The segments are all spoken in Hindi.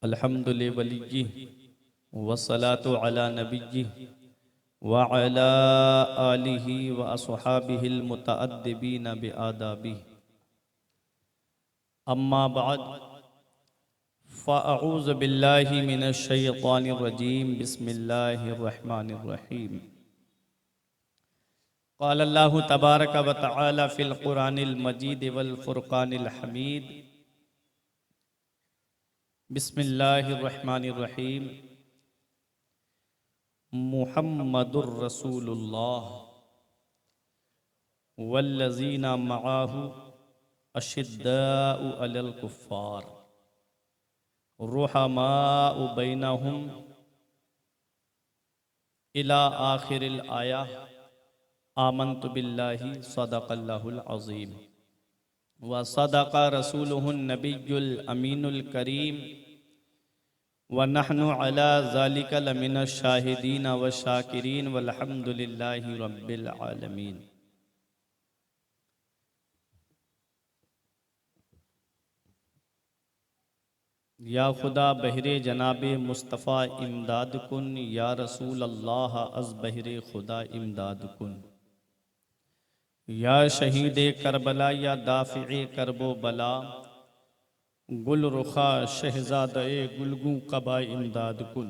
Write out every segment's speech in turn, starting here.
अल्हम्दुलिल्लाहि वलिय्यि वस्सलातु अला नबिय्यि व अला आलिहि व अस्हाबिहिल मुतअद्दिबीन बिआदाबिहि अम्मा बअद फ़अऊज़ु बिल्लाहि मिनश शैतानिर रजीम बिस्मिल्लाहिर रहमानिर रहीम क़ाल अल्लाहु तबारक व तआला फ़िल क़ुरानिल मजीद वल फ़ुरक़ानिल हमीद बिस्मिल्लाहिर रहमानिर रहीम मुहम्मदुर रसूलुल्लाह वल्लज़ीना मअहु अशिद्दाउ अलल कुफ़्फ़ार रुहमाउ बैनहुम इला आखिरिल आया आमन्तु बिल्लाहि सदक़ल्लाहुल अज़ीम व सदक़ रसूलुहुन नबियुल अमीनुल करीम व नहनु अला ज़ालिका लमिनश शाहिदीन व शाकिरीन वल्हम्दुलिल्लाहि रब्बिल आलमीन। या खुदा बहरे जनाबे मुस्तफ़ा इमदाद कुन, या रसूल अल्लाह अज़ बहरे खुदा इमदाद कुन। या शहीद करबला या दाफ़िए करबो बला, गुल रुखा शहज़ादे गुलगू कबा इमदाद कुन।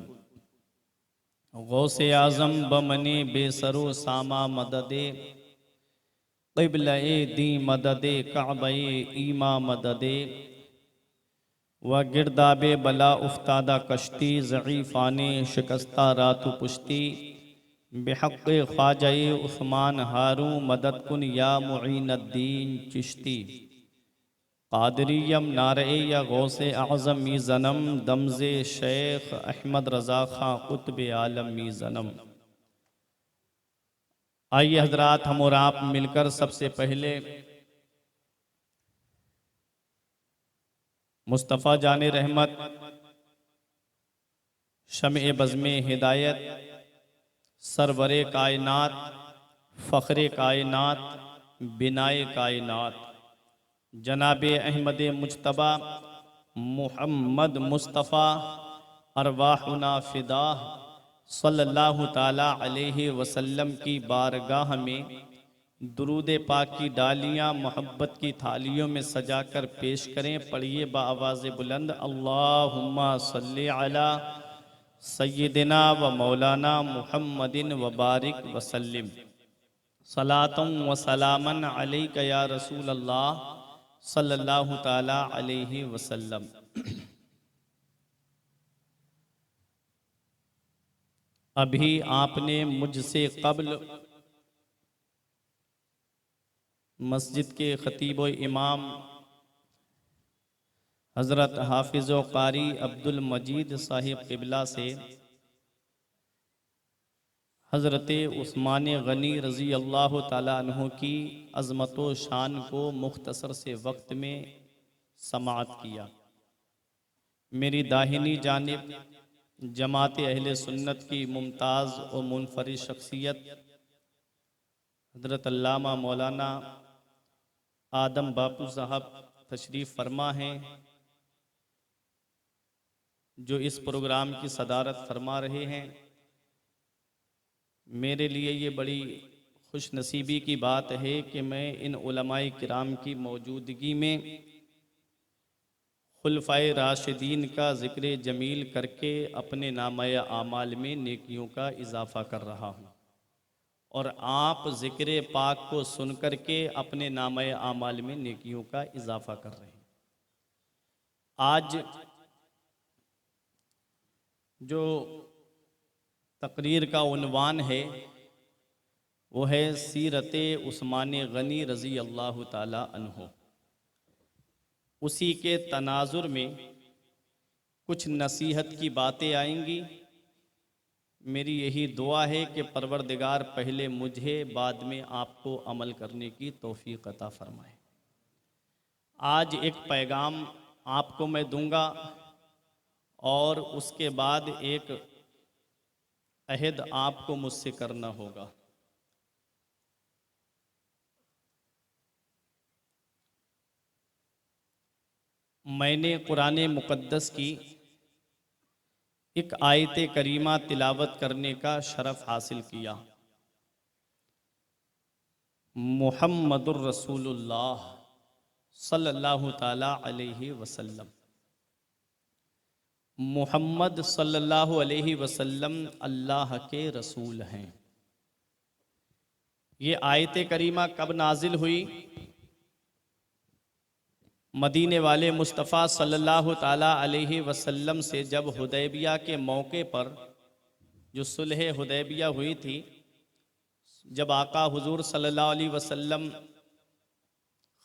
गौसे आज़म बमने बेसरो सामा मददे, क़िबला-ए दी मददे काबा-ए ईमा मददे, व गिरदाबे बला उफ्तादा कश्ती ज़ईफ़ाने शिकस्ता रातु पुश्ती, बेहक़्क़े ख्वाजा-ए उस्मान हारू मदद कुन या मुईनुद्दीन चिश्ती। क़ादिरियम नारे या गौसे आज़म मी ज़नम, दमज़े शेख अहमद रज़ा खां क़ुत्ब आलम मी ज़नम। आइए हज़रात, हम और आप मिलकर सबसे पहले मुस्तफ़ा जाने रहमत, शम्ए बज़्मे हिदायत, सरवरे कायनात, फ़ख्रे कायनात, बिनाए कायनात, जनाबे अहमद मुज्तबा मुहम्मद मुस्तफ़ा अरवाहुना फ़िदा सल्लल्लाहु ताला अलैहि वसल्लम की बारगाह में दुरूद पाक की डालियाँ मोहब्बत की थालियों में सजाकर पेश करें। पढ़िए बाआवाज़ बुलंद, अल्लाहुम्मा सल्ली अला सय्यिदिना व मौलाना मुहम्मदिन व बारिक वसल्लिम सलातम व सलामन अलैका या रसूल अल्लाह सल्लल्लाहु ताला अलैहि वसल्लम। अभी आपने मुझसे कब्ल मस्जिद के खतीब व इमाम हज़रत हाफिज़ व क़ारी अब्दुल मजीद साहिब क़िबला से हज़रत उस्मान गनी रज़ी अल्लाह ताला अन्हु की अज़मत व शान को मुख्तसर से वक्त में समाअत किया। मेरी दाहिनी जानिब जमात अहले सुन्नत की मुमताज़ और मुनफरिद शख्सियत हज़रत अल्लामा मौलाना आदम बापू साहब तशरीफ़ फरमा हैं, जो इस प्रोग्राम की सदारत फरमा रहे हैं। मेरे लिए ये बड़ी खुश नसीबी की बात है कि मैं इन उलमाए किराम की मौजूदगी में खुलफ़ाए राशिदीन का ज़िक्र जमील करके अपने नामाए आमाल में नेकियों का इजाफ़ा कर रहा हूँ, और आप ज़िक्र पाक को सुन कर के अपने नामाए आमाल में नेकियों का इजाफ़ा कर रहे हैं। आज जो तकरीर का उन्वान है वो है सीरत उस्मान गनी रज़ी अल्लाह ताला अन्हो। उसी के तनाजुर में कुछ नसीहत की बातें आएंगी। मेरी यही दुआ है कि परवरदिगार पहले मुझे बाद में आपको अमल करने की तौफीक अता फरमाए। आज एक पैगाम आपको मैं दूंगा और उसके बाद एक अहद आपको मुझसे करना होगा। मैंने कुरान मुक़द्दस की एक आयत करीमा तिलावत करने का शरफ हासिल किया। मुहम्मदुर रसूलुल्लाह सल्लल्लाहु ताला अलैहि वसल्लम, मुहम्मद सल्लल्लाहु अलैहि वसल्लम अल्लाह के रसूल हैं। ये आयत करीमा कब नाजिल हुई? मदीने वाले मुस्तफ़ा सल्लल्लाहु ताला अलैहि वसल्लम से जब हुदैबिया के मौके पर जो सुलह हुदैबिया हुई थी, जब आका हुजूर सल्लल्लाहु अलैहि वसल्लम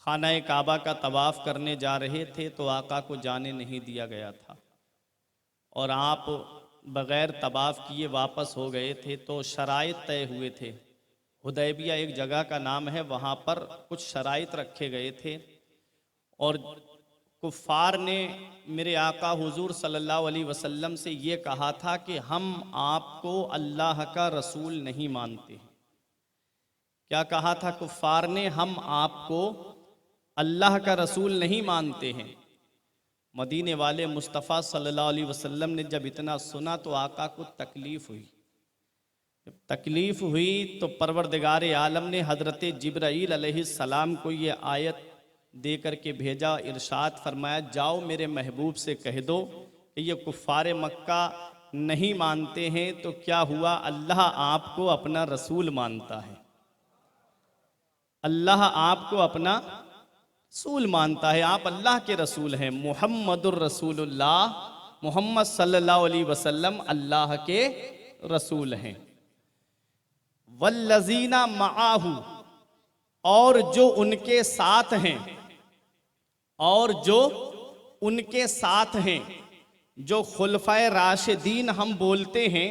खाना काबा का तवाफ़ करने जा रहे थे तो आका को जाने नहीं दिया गया था और आप बग़ैर तवाफ़ किए वापस हो गए थे। तो शराइत तय हुए थे। हुदैबिया एक जगह का नाम है, वहाँ पर कुछ शराइत रखे गए थे और कुफ़ार ने मेरे आका हुजूर सल्लल्लाहु अलैहि वसल्लम से ये कहा था कि हम आपको अल्लाह का रसूल नहीं मानते। क्या कहा था कुफ़ार ने? हम आपको अल्लाह का रसूल नहीं मानते हैं। मदीने वाले मुस्तफ़ा सल्लल्लाहु अलैहि वसल्लम ने जब इतना सुना तो आका को तकलीफ़ हुई। जब तकलीफ़ हुई तो परवरदिगार आलम ने हज़रत जिब्राईल अलैहिस्सलाम को ये आयत दे करके भेजा। इरशाद फरमाया, जाओ मेरे महबूब से कह दो कि ये कुफ़ार मक्का नहीं मानते हैं तो क्या हुआ, अल्लाह आपको अपना रसूल मानता है। अल्लाह आपको अपना रसूल मानता है, आप अल्लाह के रसूल हैं। मुहम्मदुर रसूलुल्लाह, मोहम्मद सल्लल्लाहु अलैहि वसल्लम अल्लाह के रसूल हैं। वल्लज़ीना मआहू, और जो उनके साथ हैं, और जो उनके साथ हैं, जो खुलफाए राशिदीन हम बोलते हैं,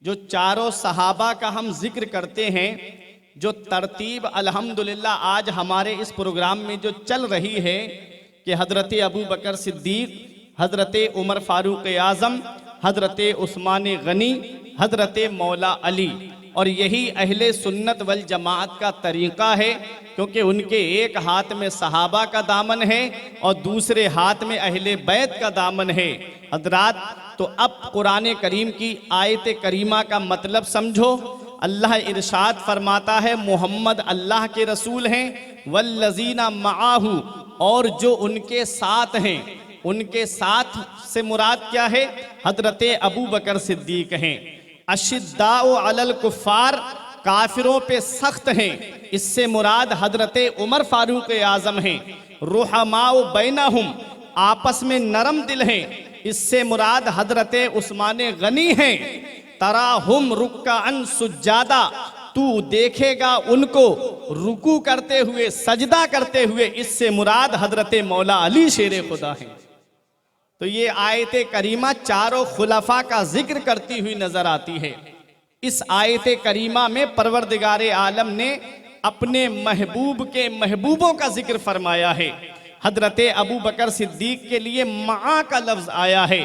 जो चारों सहाबा का हम जिक्र करते हैं, जो तरतीब अल्हम्दुलिल्लाह आज हमारे इस प्रोग्राम में जो चल रही है कि हज़रत अबू बकर सिद्दीक़, हज़रत उमर फ़ारूक आज़म, हज़रत उस्मान गनी, हज़रत मौला अली, और यही अहले सुन्नत वल जमात का तरीक़ा है, क्योंकि उनके एक हाथ में सहाबा का दामन है और दूसरे हाथ में अहले बैत का दामन है। हज़रात, तो अब कुरान करीम की आयत करीमा का मतलब समझो। अल्लाह इरशाद फरमाता है मोहम्मद अल्लाह के रसूल हैं। वल्लज़ीना मआहू, और जो उनके साथ हैं, उनके साथ से मुराद क्या है? हज़रत अबू बकर सिद्दीक़ हैं। अशिद्दाउ अलल कुफ़ार, काफिरों पे सख्त हैं, इससे मुराद हज़रत उमर फ़ारूक आज़म हैं। रुहमाउ बैनहुम, आपस में नरम दिल हैं, इससे मुराद हज़रत उस्मान गनी हैं। तराहुम रुक्काअन सुज्जादा, तू देखेगा उनको रुकू करते हुए, सजदा करते हुए, इससे मुराद हज़रत मौला अली शेर खुदा हैं। तो ये आयत करीमा चारों खुलफा का जिक्र करती हुई नजर आती है। इस आयत करीमा में परवरदिगार आलम ने अपने महबूब के महबूबों का जिक्र फरमाया है। हज़रत अबू बकर सिद्दीक़ के लिए मा का लफ्ज़ आया है।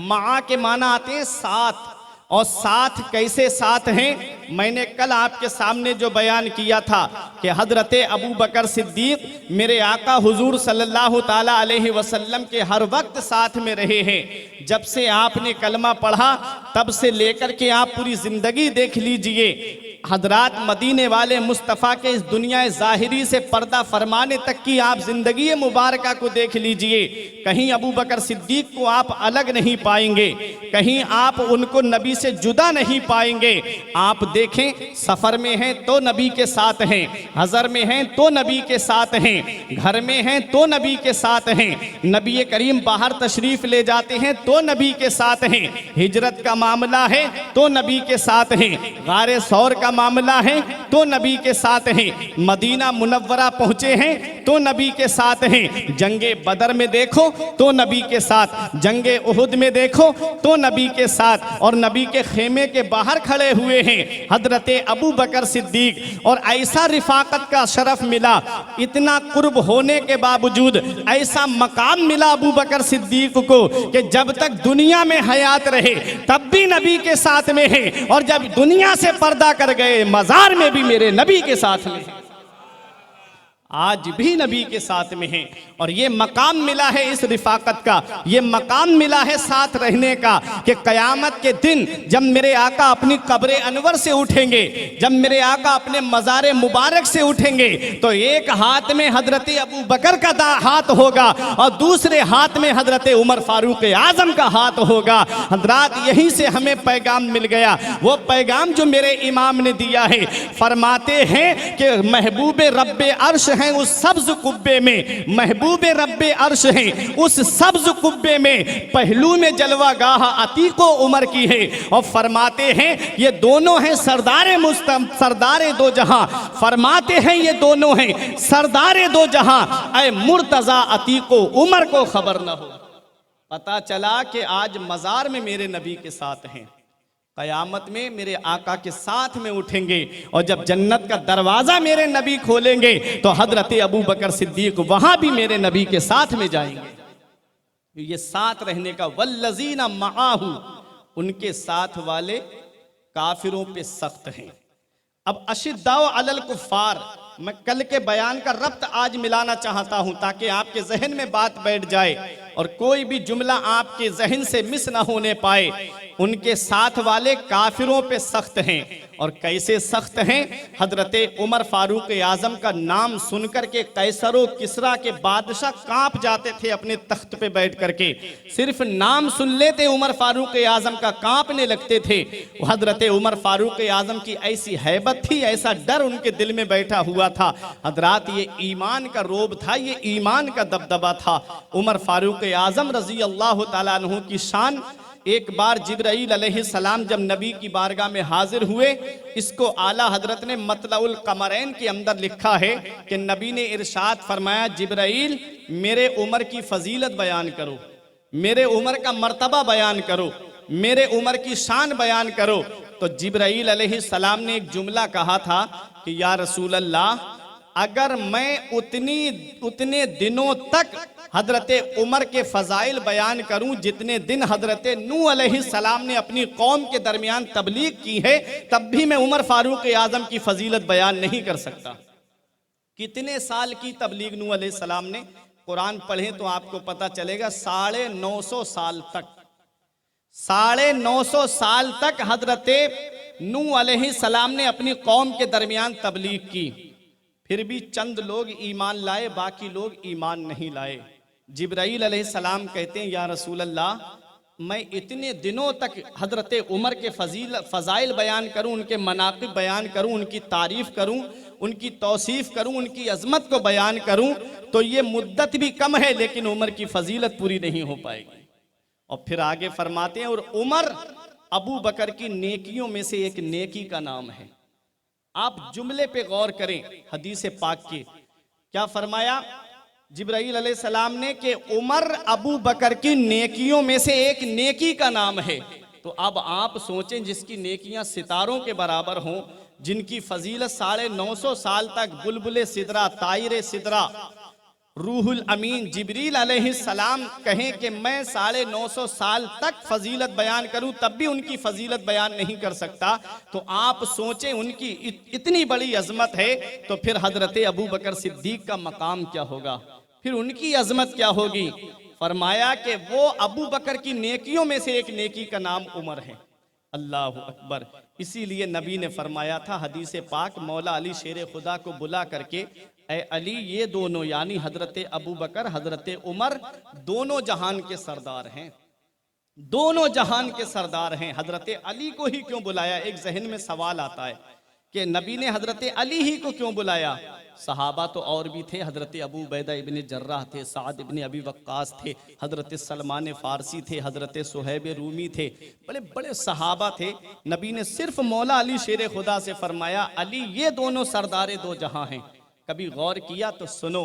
मा के माना आते हैं साथ, और साथ कैसे साथ हैं? मैंने कल आपके सामने जो बयान किया था कि हज़रत अबू बकर सिद्दीक़ मेरे आका हुजूर सल्लल्लाहु ताला अलैहि वसल्लम के हर वक्त साथ में रहे हैं। जब से आपने कलमा पढ़ा तब से लेकर के आप पूरी ज़िंदगी देख लीजिए, हज़रात मदीने वाले मुस्तफ़ा के इस दुनिया ज़ाहिरी से पर्दा फरमाने तक की आप ज़िंदगी मुबारका को देख लीजिए। कहीं अबू बकर सिद्दीक़ को आप अलग नहीं पाएंगे, कहीं आप उनको नबी से जुदा नहीं पाएंगे। आप देखें, सफ़र में हैं तो नबी के साथ हैं, हज़र में हैं तो नबी के साथ हैं, घर में हैं तो नबी के साथ हैं, नबी करीम बाहर तशरीफ़ ले जाते हैं तो नबी के साथ हैं, हिजरत का मामला है तो नबी के साथ हैं, गारे सौर का मामला है तो नबी के साथ हैं, मदीना मुनव्वरा पहुँचे हैं तो नबी के साथ हैं, जंगे बदर में देखो तो नबी के साथ, जंगे उहुद में देखो तो नबी के साथ, और नबी के खेमे के बाहर खड़े हुए हैं हज़रत अबू बकर सिद्दीक़। और ऐसा रिफ़ाक़त का शरफ़ मिला, इतना कुर्ब होने के बावजूद ऐसा मकाम मिला अबू बकर सिद्दीक़ को कि जब तक दुनिया में हयात रहे तब भी नबी के साथ में है, और जब दुनिया से पर्दा कर गए मज़ार में भी मेरे नबी के साथ में। आज भी नबी के साथ में हैं। और ये मकाम मिला है इस रिफाकत का, ये मकाम मिला है साथ रहने का कि क़यामत के दिन जब मेरे आका अपनी कब्र अनवर से उठेंगे, जब मेरे आका अपने मज़ार मुबारक से उठेंगे, तो एक हाथ में हजरत अबू बकर का हाथ होगा और दूसरे हाथ में हजरत उमर फारूक आज़म का हाथ होगा। हजरात, यहीं से हमें पैगाम मिल गया, वो पैगाम जो मेरे इमाम ने दिया है। फरमाते हैं कि महबूब रब्बे अर्श हैं उस सब्ज कुब्बे में, महबूब रब्बे अर्श हैं उस सब्ज कुब्बे में, पहलू में जलवागाह अतीको उमर की है। और फरमाते हैं ये दोनों हैं सरदार मुस्तम, सरदार दो जहां। फरमाते हैं ये दोनों हैं सरदार दो जहां, ऐ मुर्तजा अतीको उमर को खबर न हो। पता चला कि आज मज़ार में मेरे नबी के साथ हैं, क़यामत में मेरे आका के साथ में उठेंगे, और जब जन्नत का दरवाज़ा मेरे नबी खोलेंगे तो हजरत अबू बकर सिद्दीक वहाँ भी मेरे नबी के साथ में जाएंगे। ये साथ रहने का, वल्लज़ीना मआहू, उनके साथ वाले काफिरों पे सख्त हैं। अब अशिद्दाउ अलल कुफ़ार, मैं कल के बयान का रब्त आज मिलाना चाहता हूं ताकि आपके जहन में बात बैठ जाए और कोई भी जुमला आपके जहन से मिस ना होने पाए। उनके साथ वाले काफिरों पे सख्त हैं, और कैसे सख्त हैं? हजरत उमर फारूक आज़म का नाम सुनकर के कैसरो किसरा के बादशाह कांप जाते थे अपने तख्त पे बैठ करके। सिर्फ नाम सुन लेते उमर फारूक आज़म का, कांपने लगते थे। हजरत उमर फारूक आज़म की ऐसी हैबत थी, ऐसा डर उनके दिल में बैठा हुआ था। हजरात, ये ईमान का रोब था, ये ईमान का दबदबा था। उमर फारूक आज़म रज़ी अल्लाह ताला अन्हु की शान, एक बार जिब्राईल अलैहिस्सलाम जब नबी की बारगाह में हाजिर हुए, इसको आला हजरत ने मतलउल कमरैन के अंदर लिखा है कि नबी ने इरशाद फरमाया, जिब्राईल मेरे उमर की फजीलत बयान करो, मेरे उमर का मर्तबा बयान करो, मेरे उमर की शान बयान करो। तो जिब्राईल अलैहिस्सलाम ने एक जुमला कहा था कि या रसूल अल्लाह, अगर मैं उतने दिनों तक हजरत उमर के फ़ज़ाइल बयान करूं जितने दिन हजरत नूह अलैहिस्सलाम ने अपनी कौम के दरमियान तबलीग की है, तब भी मैं उमर फारूक आज़म की फजीलत बयान नहीं कर सकता। कितने साल की तबलीग नूह अलैहिस्सलाम ने? कुरान पढ़ें तो आपको पता चलेगा, 950 साल तक, 950 साल तक हजरत नूह अलैहिस्सलाम ने अपनी कौम के दरमियान तबलीग की। फिर भी चंद लोग ईमान लाए, बाकी लोग ईमान नहीं लाए। जिब्राईल अलैहिस्सलाम कहते हैं, या रसूल अल्लाह, मैं इतने दिनों तक हजरत उमर के फ़ज़ाइल बयान करूं, उनके मनाक़िब बयान करूं, उनकी तारीफ़ करूं, उनकी तौसीफ़ करूं, उनकी अज़मत को बयान करूं, तो ये मुद्दत भी कम है, लेकिन उमर की फजीलत पूरी नहीं हो पाएगी। और फिर आगे फरमाते हैं, और उमर अबू बकर की नेकियों में से एक नेकी का नाम है। आप जुमले पे गौर करें, हदीस पाक की क्या फरमाया जिब्राईल अलैहिस्सलाम ने कि उमर अबू बकर की नेकियों में से एक नेकी का नाम है। तो अब आप सोचें, जिसकी नेकियां सितारों के बराबर हों, जिनकी फजीलत 950 साल तक बुलबुले सिदरा, तायरे सिदरा, रूहुल अमीन जिब्रील अलैहिस्सलाम कहें कि मैं 950 साल तक फजीलत बयान करूं, तब भी उनकी फजीलत बयान नहीं कर सकता। तो आप सोचें, उनकी इतनी बड़ी अजमत है, तो फिर हजरत अबू बकर सिद्दीक का मकाम क्या होगा, फिर उनकी अजमत क्या होगी। फरमाया कि वो अबू बकर की नेकियों में से एक नेकी का नाम उमर है। अल्लाह अकबर। इसीलिए नबी ने फरमाया था हदीस पाक, मौला अली शेर खुदा को बुला करके, ए अली, ये दोनों यानी हजरत अबू बकर, हजरत उमर, दोनों जहान के सरदार हैं, दोनों जहान के सरदार हैं। हजरत अली को ही क्यों बुलाया? एक जहन में सवाल आता है कि नबी ने हजरत अली ही को क्यों बुलाया? सहाबा तो और भी थे, हजरत अबू उबैदा इब्न जर्राह थे, साद इब्न अबी वक्कास थे, हजरत सलमान फारसी थे, हजरत सुहैब रूमी थे, बड़े बड़े सहाबा थे। नबी ने सिर्फ मौला अली शेर खुदा से फरमाया, अली ये दोनों सरदार दो जहां हैं। कभी गौर किया तो सुनो,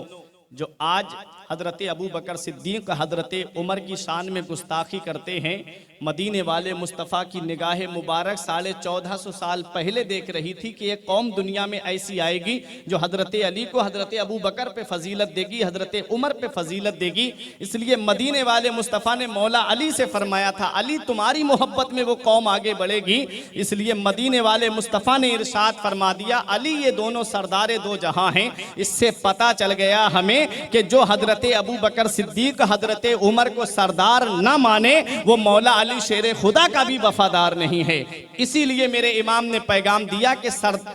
जो आज हजरत अबू बकर सिद्दीक हजरत उमर की शान में गुस्ताखी करते हैं, मदीने वाले मुस्तफ़ा की निगाह मुबारक 1450 साल पहले देख रही थी कि एक कौम दुनिया में ऐसी आएगी जो हजरत अली को हजरत अबू बकर पे फजीलत देगी, हजरत उमर पे फजीलत देगी। इसलिए मदीने वाले मुस्तफ़ा ने मौला अली से फरमाया था, अली तुम्हारी मोहब्बत में वो कौम आगे बढ़ेगी। इसलिए मदीने वाले मुस्तफ़ा ने इरशाद फरमा दिया, अली ये दोनों सरदारे दो जहां हैं। इससे पता चल गया हमें कि जो हजरत अबू बकर सिद्दीक हजरत उमर को सरदार ना माने वो मौला अली शेर खुदा का भी वफादार नहीं है। इसीलिए मेरे इमाम ने पैगाम दिया कि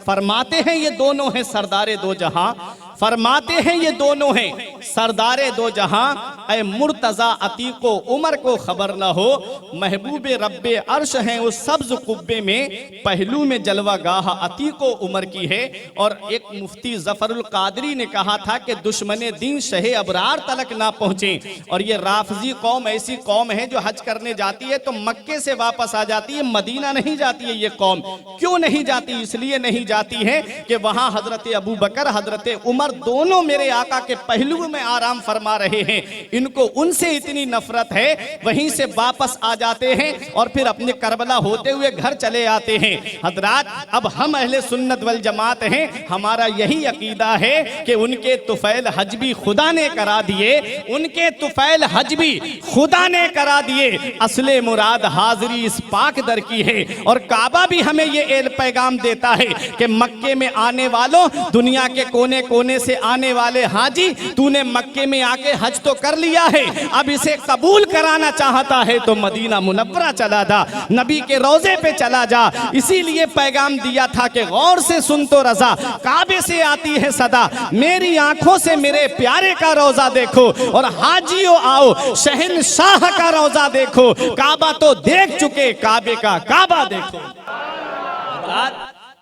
फरमाते हैं ये दोनों हैं सरदारे दो जहां, फरमाते हैं ये दोनों हैं सरदारे दो जहां। ऐ मुर्तजा अतीको उमर को खबर न हो, महबूबे रब्बे अर्श हैं उस सब्ज कुब्बे में, पहलू में जलवा गाह अतीको उमर की है। और एक मुफ्ती जफरुल कादरी ने कहा था कि दुश्मने दीन शहे अबरार तलक ना पहुंचे। और ये राफजी कौम ऐसी कौम है जो हज करने जाती है तो मक्के से वापस आ जाती है, मदीना नहीं जाती है। ये कौम क्यों नहीं जाती? इसलिए नहीं जाती है कि वहां हजरत अबू बकर हजरत उमर दोनों मेरे आका के पहलू में आराम फरमा रहे हैं। इनको उनसे इतनी नफरत है, वहीं से वापस आ जाते हैं और फिर अपने करबला होते हुए घर चले आते हैं। हजरात, अब हम अहले सुन्नत वल जमात हैं, हमारा यही अकीदा है कि उनके तुफैल हज भी खुदा ने करा दिए, उनके तुफैल हज भी खुदा ने करा दिए। असले मुराद हाजिरी इस पाक दर की है। और काबा भी हमें ये पैगाम देता है कि मक्के में आने वालों, दुनिया के कोने कोने से आने वाले हाजी, तूने मक्के में आके हज तो कर लिया है, अब इसे कबूल कराना चाहता है तो मदीना मुनव्वरा चला जा, नबी के रोजे पे चला जा। इसीलिए पैगाम दिया था कि गौर से सुन तो रजा, काबे से आती है सदा, मेरी आंखों से मेरे प्यारे का रोजा देखो। और हाजियों आओ शहनशाह का रोजा देखो, काबा तो देख चुके, काबे का काबा देखो।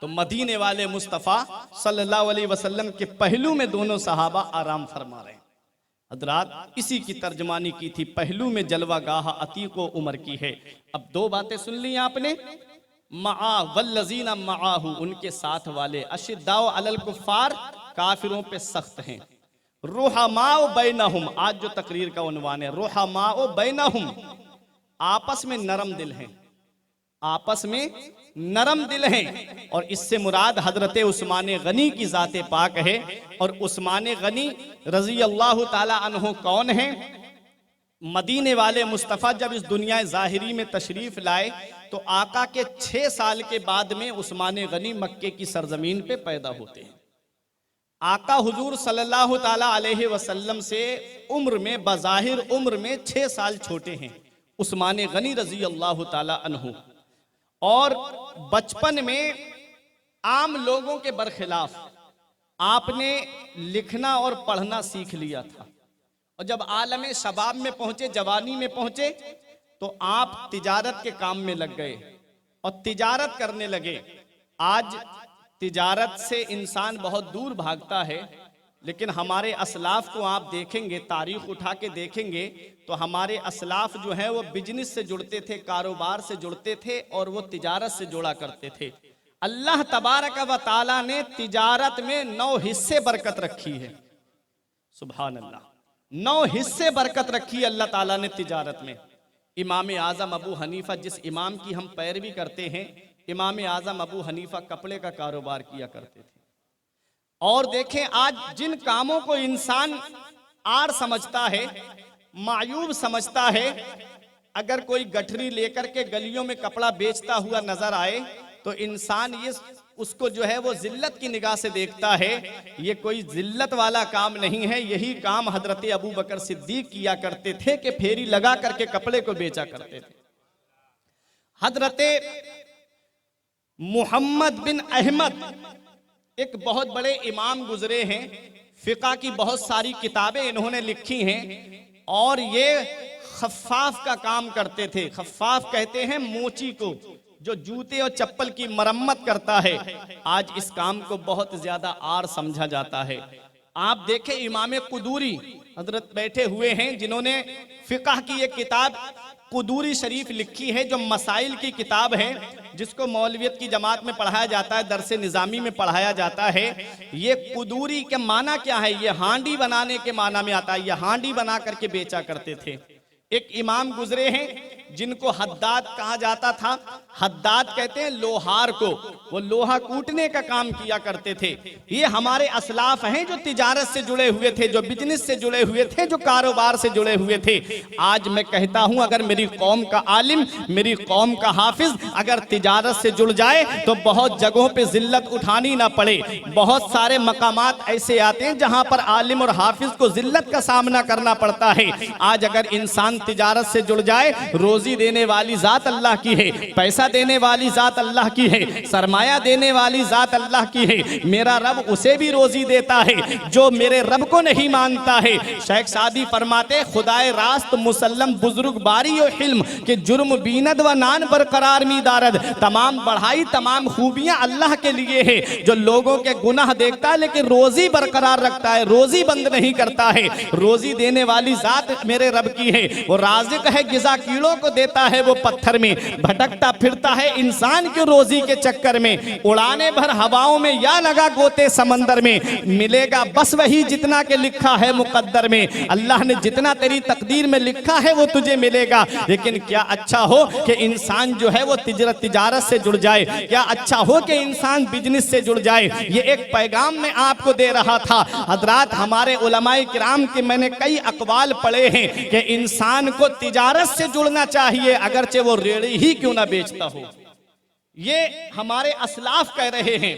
तो मदीने वाले मुस्तफ़ा सल्लल्लाहु अलैहि वसल्लम के पहलू में दोनों सहाबा आराम फरमा रहे हैं। हजरात, इसी की तर्जमानी की थी, पहलू में जलवा गाह अतीको उमर की है। अब दो बातें सुन ली आपने, मआ वल्लज़ीना मआहू, उनके साथ वाले, अशिद्दाउ अलल कुफ़ार, काफिरों पे सख्त हैं, रुहमाओ बैनहुम, आज जो तकरीर का उन्वान है, रुहमाओ बैनहुम, आपस में नरम दिल हैं, आपस में नरम दिल हैं। और इससे मुराद हजरत उस्मान गनी की ज़ाते पाक है। और उस्मान गनी रजी अल्लाह ताला अन्हु कौन है? मदीने वाले मुस्तफ़ा जब इस दुनिया ज़ाहिरी में तशरीफ लाए तो आका के 6 साल के बाद में उस्मान गनी मक्के की सरजमीन पे पैदा होते हैं। आका हुजूर सल्लल्लाहु ताला अलैहि वसल्लम से उम्र में, बज़ाहिर उम्र में 6 साल छोटे हैं उस्मान गनी रजी अल्लाह ताला अन्हु। और बचपन में आम लोगों के बरखिलाफ आपने लिखना और पढ़ना सीख लिया था। और जब आलम शबाब में पहुंचे, जवानी में पहुंचे, तो आप तिजारत के काम में लग गए और तिजारत करने लगे। आज तिजारत से इंसान बहुत दूर भागता है, लेकिन हमारे असलाफ को आप देखेंगे, तारीख उठा के देखेंगे तो हमारे असलाफ जो हैं वो बिजनेस से जुड़ते थे, कारोबार से जुड़ते थे और वो तिजारत से जुड़ा करते थे। अल्लाह तबारक व ताला ने तिजारत में 9 हिस्से बरकत रखी है। सुभान अल्लाह, 9 हिस्से बरकत रखी है अल्लाह ताला ने तिजारत में। इमाम आज़म अबू हनीफा, जिस इमाम की हम पैरवी करते हैं, इमाम आज़म अबू हनीफा कपड़े का कारोबार किया करते थे। और देखें आज जिन कामों को इंसान आर समझता है, मायूब समझता है, अगर कोई गठरी लेकर के गलियों में कपड़ा बेचता हुआ नजर आए तो इंसान ये उसको जो है वो जिल्लत की निगाह से देखता है। ये कोई जिल्लत वाला काम नहीं है, यही काम हजरत अबू बकर सिद्दीक किया करते थे कि फेरी लगा करके कपड़े को बेचा करते थे। हजरत मोहम्मद बिन अहमद एक बहुत बड़े इमाम गुजरे हैं, फिका की बहुत सारी किताबें इन्होंने लिखी हैं और ये खफ्फाफ का काम करते थे। खफ्फाफ कहते हैं मोची को, जो जूते और चप्पल की मरम्मत करता है। आज इस काम को बहुत ज्यादा आर समझा जाता है। आप देखें इमाम कुदूरी हजरत बैठे हुए हैं, जिन्होंने फिका की एक किताब कुदूरी शरीफ लिखी है, जो मसाइल की किताब है, जिसको मौलवियत की जमात में पढ़ाया जाता है, दरसे निज़ामी में पढ़ाया जाता है। ये कुदूरी के माना क्या है? ये हांडी बनाने के माना में आता है। ये हांडी बना करके बेचा करते थे। एक इमाम गुजरे हैं जिनको हद्दाद कहा जाता था। हद्दाद कहते हैं लोहार को, वो लोहा कूटने का काम किया करते थे। ये हमारे असलाफ हैं जो तिजारत से जुड़े हुए थे, जो बिजनेस से जुड़े हुए थे, जो कारोबार से जुड़े हुए थे। आज मैं कहता हूं, अगर मेरी कौम का आलिम, मेरी कौम का हाफिज अगर तिजारत से जुड़ जाए तो बहुत जगहों पे जिल्लत उठानी ना पड़े। बहुत सारे मकामात ऐसे आते हैं जहां पर आलिम और हाफिज को जिल्लत का सामना करना पड़ता है। आज अगर इंसान तिजारत से जुड़ जाए, रोजी देने वाली जात अल्लाह की है, पैसा देने वाली जात अल्लाह की है, सरमाया देने वाली जात अल्लाह की है। मेरा रब उसे भी रोजी देता है जो मेरे रब को नहीं मानता है। शेख सादी फरमाते, खुदाए रास्त मुसल्लम बुजुर्ग बारी और हिल्म के जुर्म बीनद व नान बरकरार मी दारद। तमाम बढ़ाई तमाम खूबियां अल्लाह के लिए है, जो लोगों के गुनाह देखता है लेकिन रोजी बरकरार रखता है, रोजी बंद नहीं करता है। रोजी देने वाली जात मेरे रब की है। वो राज़िक है, गिज़ा कीड़ों को देता है, वो पत्थर में भटकता फिरता है इंसान की रोजी के चक्कर में। उड़ाने भर हवाओं में या लगा गोते समंदर में, मिलेगा बस वही जितना के लिखा है मुकद्दर में। अल्लाह ने जितना तेरी तकदीर में लिखा है वो तुझे मिलेगा। लेकिन क्या अच्छा हो कि इंसान जो है वो तिजारत से जुड़ जाए, क्या अच्छा हो कि इंसान बिजनेस से जुड़ जाए। ये एक पैगाम मैं आपको दे रहा था। हजरात, हमारे उलमाए किराम के मैंने कई अकवाल पढ़े हैं कि इंसान को तिजारत से जुड़ना चाहिए, अगरचे वो रेड़ी ही क्यों ना बेचता हो। ये हमारे असलाफ कह रहे हैं।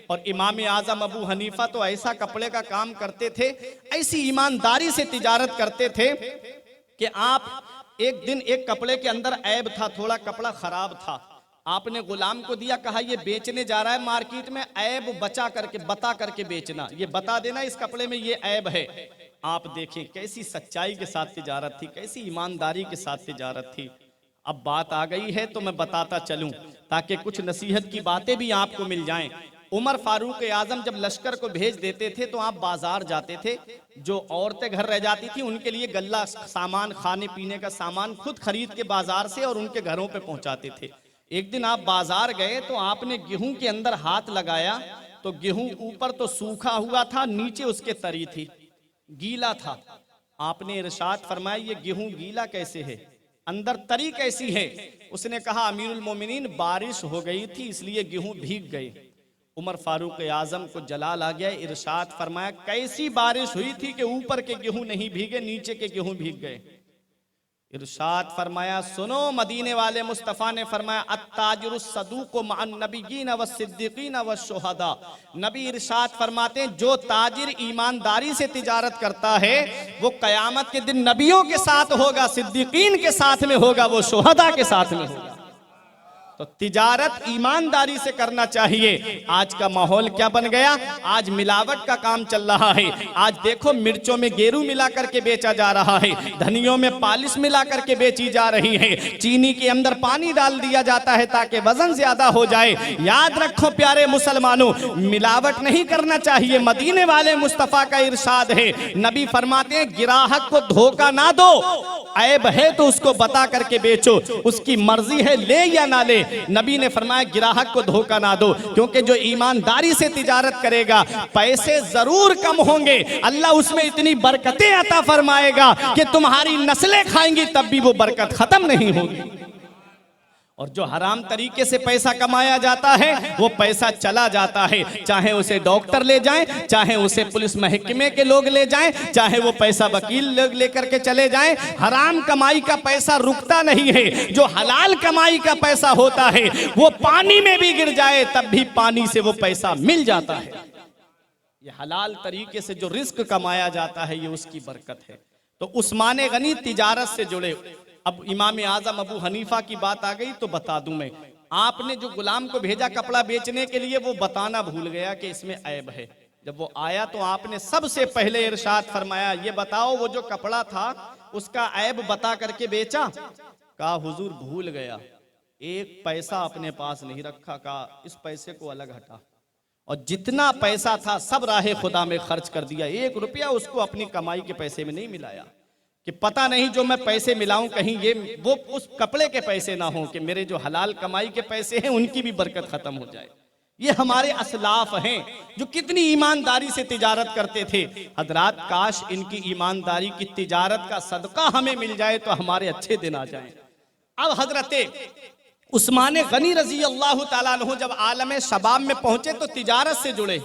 और इमाम आजम अबू हनीफा तो ऐसा कपड़े का काम करते थे, ऐसी ईमानदारी से तिजारत करते थे कि आप एक दिन एक कपड़े के अंदर ऐब था, थोड़ा कपड़ा खराब था। आपने गुलाम को दिया, कहा ये बेचने जा रहा है मार्केट में, ऐब बता करके बेचना, ये बता देना इस कपड़े में ये ऐब है। आप देखें कैसी सच्चाई के साथ तिजारत थी, कैसी ईमानदारी के साथ तिजारत थी। अब बात आ गई है तो मैं बताता चलूं ताकि कुछ नसीहत की बातें भी आपको मिल जाएं। उमर फारूक आजम जब लश्कर को भेज देते थे तो आप बाजार जाते थे, जो औरतें घर रह जाती थी उनके लिए गल्ला सामान, खाने पीने का सामान खुद खरीद के बाजार से और उनके घरों पे पहुंचाते थे। एक दिन आप बाजार गए तो आपने गेहूं के अंदर हाथ लगाया तो गेहूं ऊपर तो सूखा हुआ था, नीचे उसके तरी थी, गीला था। आपने इरशाद फरमाया, ये गेहूं गीला कैसे है, अंदर तरी कैसी है? उसने कहा, अमीरुल मोमिनीन बारिश हो गई थी इसलिए गेहूं भीग गए। उमर फारूक आजम को जलाल आ गया, इरशाद फरमाया, कैसी बारिश हुई थी कि ऊपर के गेहूं नहीं भीगे, नीचे के गेहूं भीग गए? इरशाद फरमाया, सुनो मदीने वाले मुस्तफ़ा ने फरमाया, अत्ताजिरुस सदूक़ु मअन नबिय्यीन व सिद्दीक़ीन व शुहदा। नबी इरशाद फरमाते हैं, जो ताजिर ईमानदारी से तिजारत करता है वो क़यामत के दिन नबियों के साथ होगा, सिद्दीक़ीन के साथ में होगा, वो शुहदा के साथ में होगा। तो तिजारत ईमानदारी से करना चाहिए। आज का माहौल क्या बन गया? आज मिलावट का काम चल रहा है। आज देखो मिर्चों में गेरू मिला करके बेचा जा रहा है, धनियों में पालिश मिला करके बेची जा रही है, चीनी के अंदर पानी डाल दिया जाता है ताकि वजन ज्यादा हो जाए। याद रखो प्यारे मुसलमानों, मिलावट नहीं करना चाहिए। मदीने वाले मुस्तफ़ा का इरशाद है, नबी फरमाते हैं, गिराहक को धोखा ना दो, ऐब है तो उसको बता करके बेचो, उसकी मर्जी है ले या ना ले। नबी ने फरमाया, गिराहक को धोखा ना दो, क्योंकि जो ईमानदारी से तिजारत करेगा पैसे जरूर कम होंगे, अल्लाह उसमें इतनी बरकतें अता फरमाएगा कि तुम्हारी नस्लें खाएंगी तब भी वो बरकत खत्म नहीं होगी। और जो हराम तरीके से पैसा कमाया जाता है वो पैसा चला जाता है, चाहे उसे डॉक्टर ले जाएं, चाहे उसे पुलिस महकमे के लोग ले जाएं, चाहे वो पैसा वकील लोग लेकर के चले जाएं, हराम कमाई का पैसा रुकता नहीं है। जो हलाल कमाई का पैसा होता है वो पानी में भी गिर जाए तब भी पानी से वो पैसा मिल जाता है। ये हलाल तरीके से जो रिस्क कमाया जाता है ये उसकी बरकत है। तो उस्मान गनी तिजारत से जुड़े। अब इमाम आजम अबू हनीफा की बात आ गई तो बता दूं मैं, आपने जो गुलाम को भेजा कपड़ा बेचने के लिए वो बताना भूल गया कि इसमें ऐब है। जब वो आया तो आपने सबसे पहले इरशाद फरमाया, ये बताओ वो जो कपड़ा था उसका ऐब बता करके बेचा? कहा हुजूर भूल गया, एक पैसा अपने पास नहीं रखा। कहा इस पैसे को अलग हटा, और जितना पैसा था सब राहे खुदा में खर्च कर दिया, 1 रुपया उसको अपनी कमाई के पैसे में नहीं मिलाया। कि पता नहीं जो मैं पैसे मिलाऊं कहीं ये वो उस कपड़े के पैसे ना हो कि मेरे जो हलाल कमाई के पैसे हैं उनकी भी बरकत खत्म हो जाए। ये हमारे असलाफ हैं जो कितनी ईमानदारी से तिजारत करते थे। हजरात, काश इनकी ईमानदारी की तिजारत का सदका हमें मिल जाए तो हमारे अच्छे दिन आ जाएं। अब हजरत उस्मान गनी रजी अल्लाह ताला अन्हु जब आलम शबाब में पहुंचे तो तिजारत से जुड़े।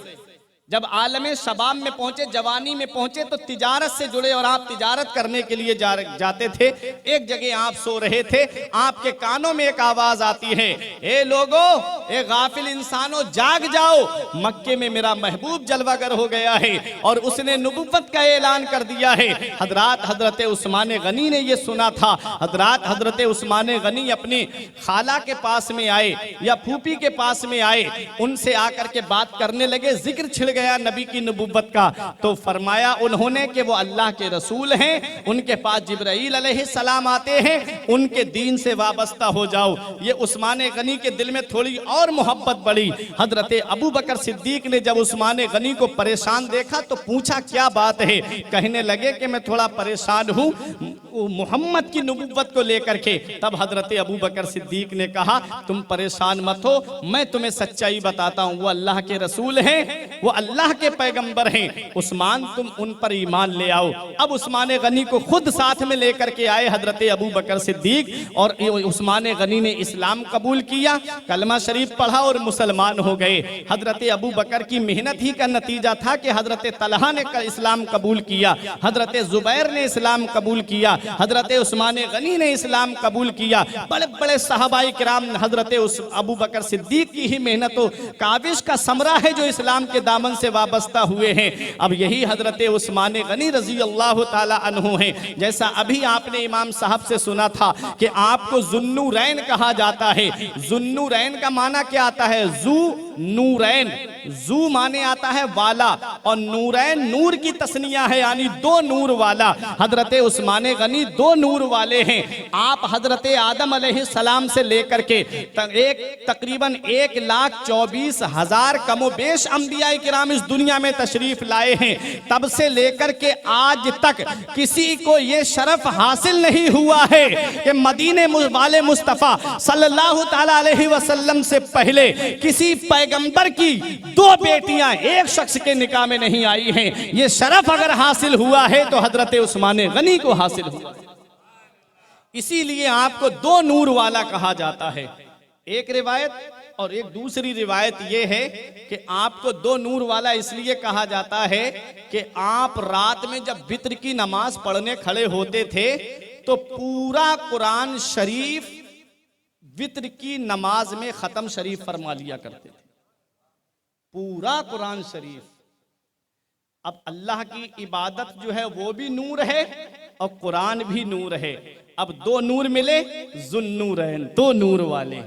जब आलम शबाब में पहुंचे, जवानी में पहुंचे तो तिजारत से जुड़े और आप तिजारत करने के लिए जाते थे। एक जगह आप सो रहे थे, आपके कानों में एक आवाज आती है, ए लोगो, ए गाफिल इंसानों, जाग जाओ, मक्के में मेरा महबूब जलवागर हो गया है और उसने नबुव्वत का ऐलान कर दिया है। हजरत उस्मान गनी ने यह सुना था। हजरत उस्मान गनी अपनी खाला के पास में आए या फूफी के पास में आए, उनसे आकर के बात करने लगे। जिक्र छिड़ गया नबी की नबुव्वत का, तो फरमाया उन्होंने कि वो अल्लाह के रसूल हैं, उनके पास जिब्राईल अलैहिस्सलाम आते हैं, उनके दीन से वाबस्ता हो जाओ। ये उस्मान गनी के दिल में थोड़ी और मोहब्बत बढ़ी। हजरत अबू बकर सिद्दीक ने जब उस्मान गनी को परेशान देखा तो पूछा क्या बात है। कहने लगे कि मैं थोड़ा परेशान हूँ मोहम्मद की नबुव्वत को लेकर के। तब हजरत अबू बकर सिद्दीक ने कहा तुम परेशान मत हो, मैं तुम्हें सच्चाई बताता हूँ, वो अल्लाह के रसूल हैं, वो अल्लाह के पैगंबर हैं। उस्मान, तुम उन पर ईमान ले आओ। अब उस्मान गनी को खुद साथ में लेकर के आए हजरत अबू बकर सिद्दीक, और उस्मान गनी ने इस्लाम कबूल किया, कलमा शरीफ पढ़ा और मुसलमान हो गए। हजरत अबू बकर की मेहनत ही का नतीजा था कि हजरत तलहा ने इस्लाम कबूल किया, हजरत जुबैर ने इस्लाम कबूल किया, हजरत उस्मान गनी ने इस्लाम कबूल किया। बड़े बड़े सहाबाई किराम हजरत अबू बकर सिद्दीक की ही मेहनत काविश का समरा है जो इस्लाम के दामन से वाबस्ता हुए हैं। अब यही हजरत उस्मान गनी रजी अल्लाह ताला अन्हु हैं। जैसा अभी आपने इमाम साहब से सुना था कि आपको जुन्नूरैन कहा जाता है। जुन्नूरैन का माना क्या आता है? जू नूरैन, जू माने आता है वाला और नूरैन नूर की तस्निया है, यानी दो नूर वाला। हजरत उस्मान गनी दो नूर वाले हैं। आप हजरत आदम अलैहिस्सलाम से लेकर के तकरीबन 1,24,000 कमोबेश अंबिया किराम इस दुनिया में तशरीफ लाए हैं। तब से लेकर के आज तक किसी को ये शरफ हासिल नहीं हुआ है कि मदीने वाले मुस्तफ़ा सल्लल्लाहु ताला अलैहि वसल्लम से पहले किसी पैगंबर की दो बेटियां एक शख्स के निकाह में नहीं आई हैं। ये शरफ अगर हासिल हुआ है तो हजरत उस्मान गनी को हासिल हुआ। इसीलिए आपको दो नूर वाला कहा जाता है। एक रिवायत और एक दूसरी रिवायत यह है कि आपको दो नूर वाला इसलिए कहा जाता है कि आप रात में जब वित्र की नमाज पढ़ने खड़े होते थे तो पूरा कुरान शरीफ वित्र की नमाज में खत्म शरीफ फरमा लिया करते थे, पूरा कुरान शरीफ। अब अल्लाह की इबादत जो है वो भी नूर है और कुरान भी नूर है। अब दो नूर मिले, जुन्नूरैन, दो नूर वाले।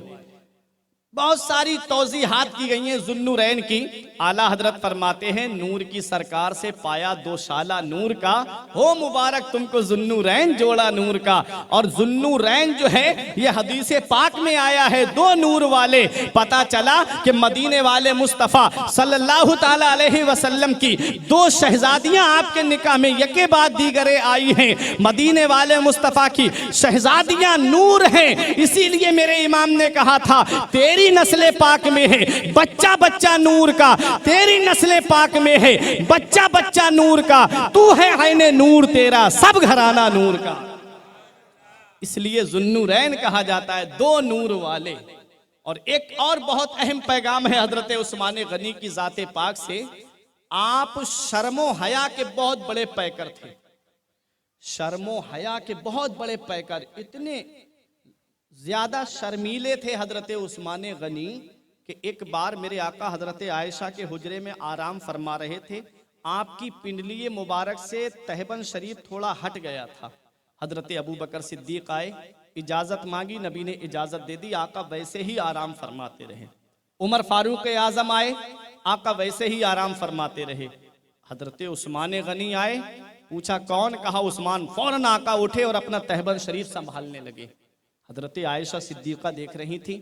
बहुत सारी तौजीहात की गई हैं जुन्नूरैन की। आला हजरत फरमाते हैं नूर की सरकार से पाया दो शाला नूर का, हो मुबारक तुमको जुन्नूरैन जोड़ा नूर का। और जुन्नूरैन जो है ये हदीस पाक में आया है, दो नूर वाले। पता चला कि मदीने वाले मुस्तफ़ा सल्लल्लाहु ताला अलैहि वसल्लम की दो शहजादियां आपके निकाह में यके बाद दीगरे आई हैं। मदीने वाले मुस्तफ़ा की शहजादियां नूर हैं। इसीलिए मेरे इमाम ने कहा था तेरी नस्ले पाक में है बच्चा बच्चा नूर का, तेरी नस्ले पाक में है बच्चा बच्चा नूर का, तू है ऐने नूर तेरा सब घराना नूर का। इसलिए जुन्नूरैन कहा जाता है, दो नूर वाले। और एक और बहुत अहम पैगाम है हजरत उस्मान गनी की जाते पाक से। आप शर्मो हया के बहुत बड़े पैकर थे, शर्मो हया के बहुत बड़े पैकर, इतने ज्यादा शर्मीले थे हजरत उस्मान गनी कि एक बार मेरे आका हजरत आयशा के हुजरे में आराम फरमा रहे थे। आपकी पिंडली मुबारक से तहबन शरीफ थोड़ा हट गया था। हजरत अबू बकर सिद्दीक आए, इजाजत मांगी, नबी ने इजाजत दे दी। आका वैसे ही आराम फरमाते रहे। उमर फारूक आजम आए, आका वैसे ही आराम फरमाते रहे। हजरत उस्मान गनी आए, पूछा कौन? कहा उस्मान। फौरन आका उठे और अपना तहबन शरीफ संभालने लगे। हजरत आयशा सिद्दीक़ा देख रही थी।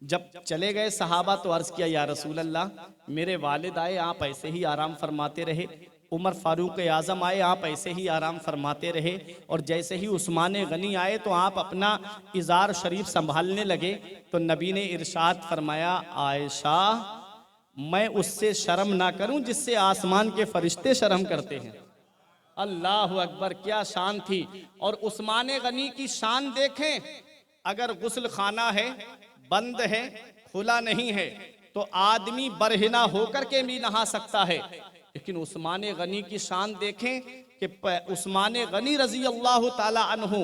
जब चले गए सहाबा तो अर्ज किया या रसूल अल्लाह, मेरे वालिद आए, आप ऐसे ही आराम फरमाते रहे। उमर फारूक आज़म आए, आप ऐसे ही आराम फरमाते रहे, और जैसे ही उस्मान गनी आए तो आप अपना इज़ार शरीफ संभालने लगे तो नबी ने इरशाद फरमाया, आयशा मैं उससे शर्म ना करूं जिससे आसमान के फरिश्ते शर्म करते हैं। अल्लाह अकबर, क्या शान थी। और उस्मान गनी की शान देखें, अगर गुस्ल खाना है, बंद है, खुला नहीं है, तो आदमी बरहिना होकर के भी नहा सकता है। लेकिन उस्मान गनी की शान देखें कि उस्मान गनी रजी अल्लाह ताला अन्हु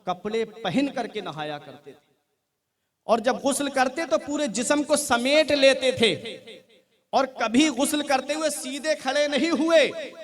कपड़े पहन करके नहाया करते थे, और जब गुस्ल करते तो पूरे जिस्म को समेट लेते थे, और कभी गुस्ल करते हुए सीधे खड़े नहीं हुए,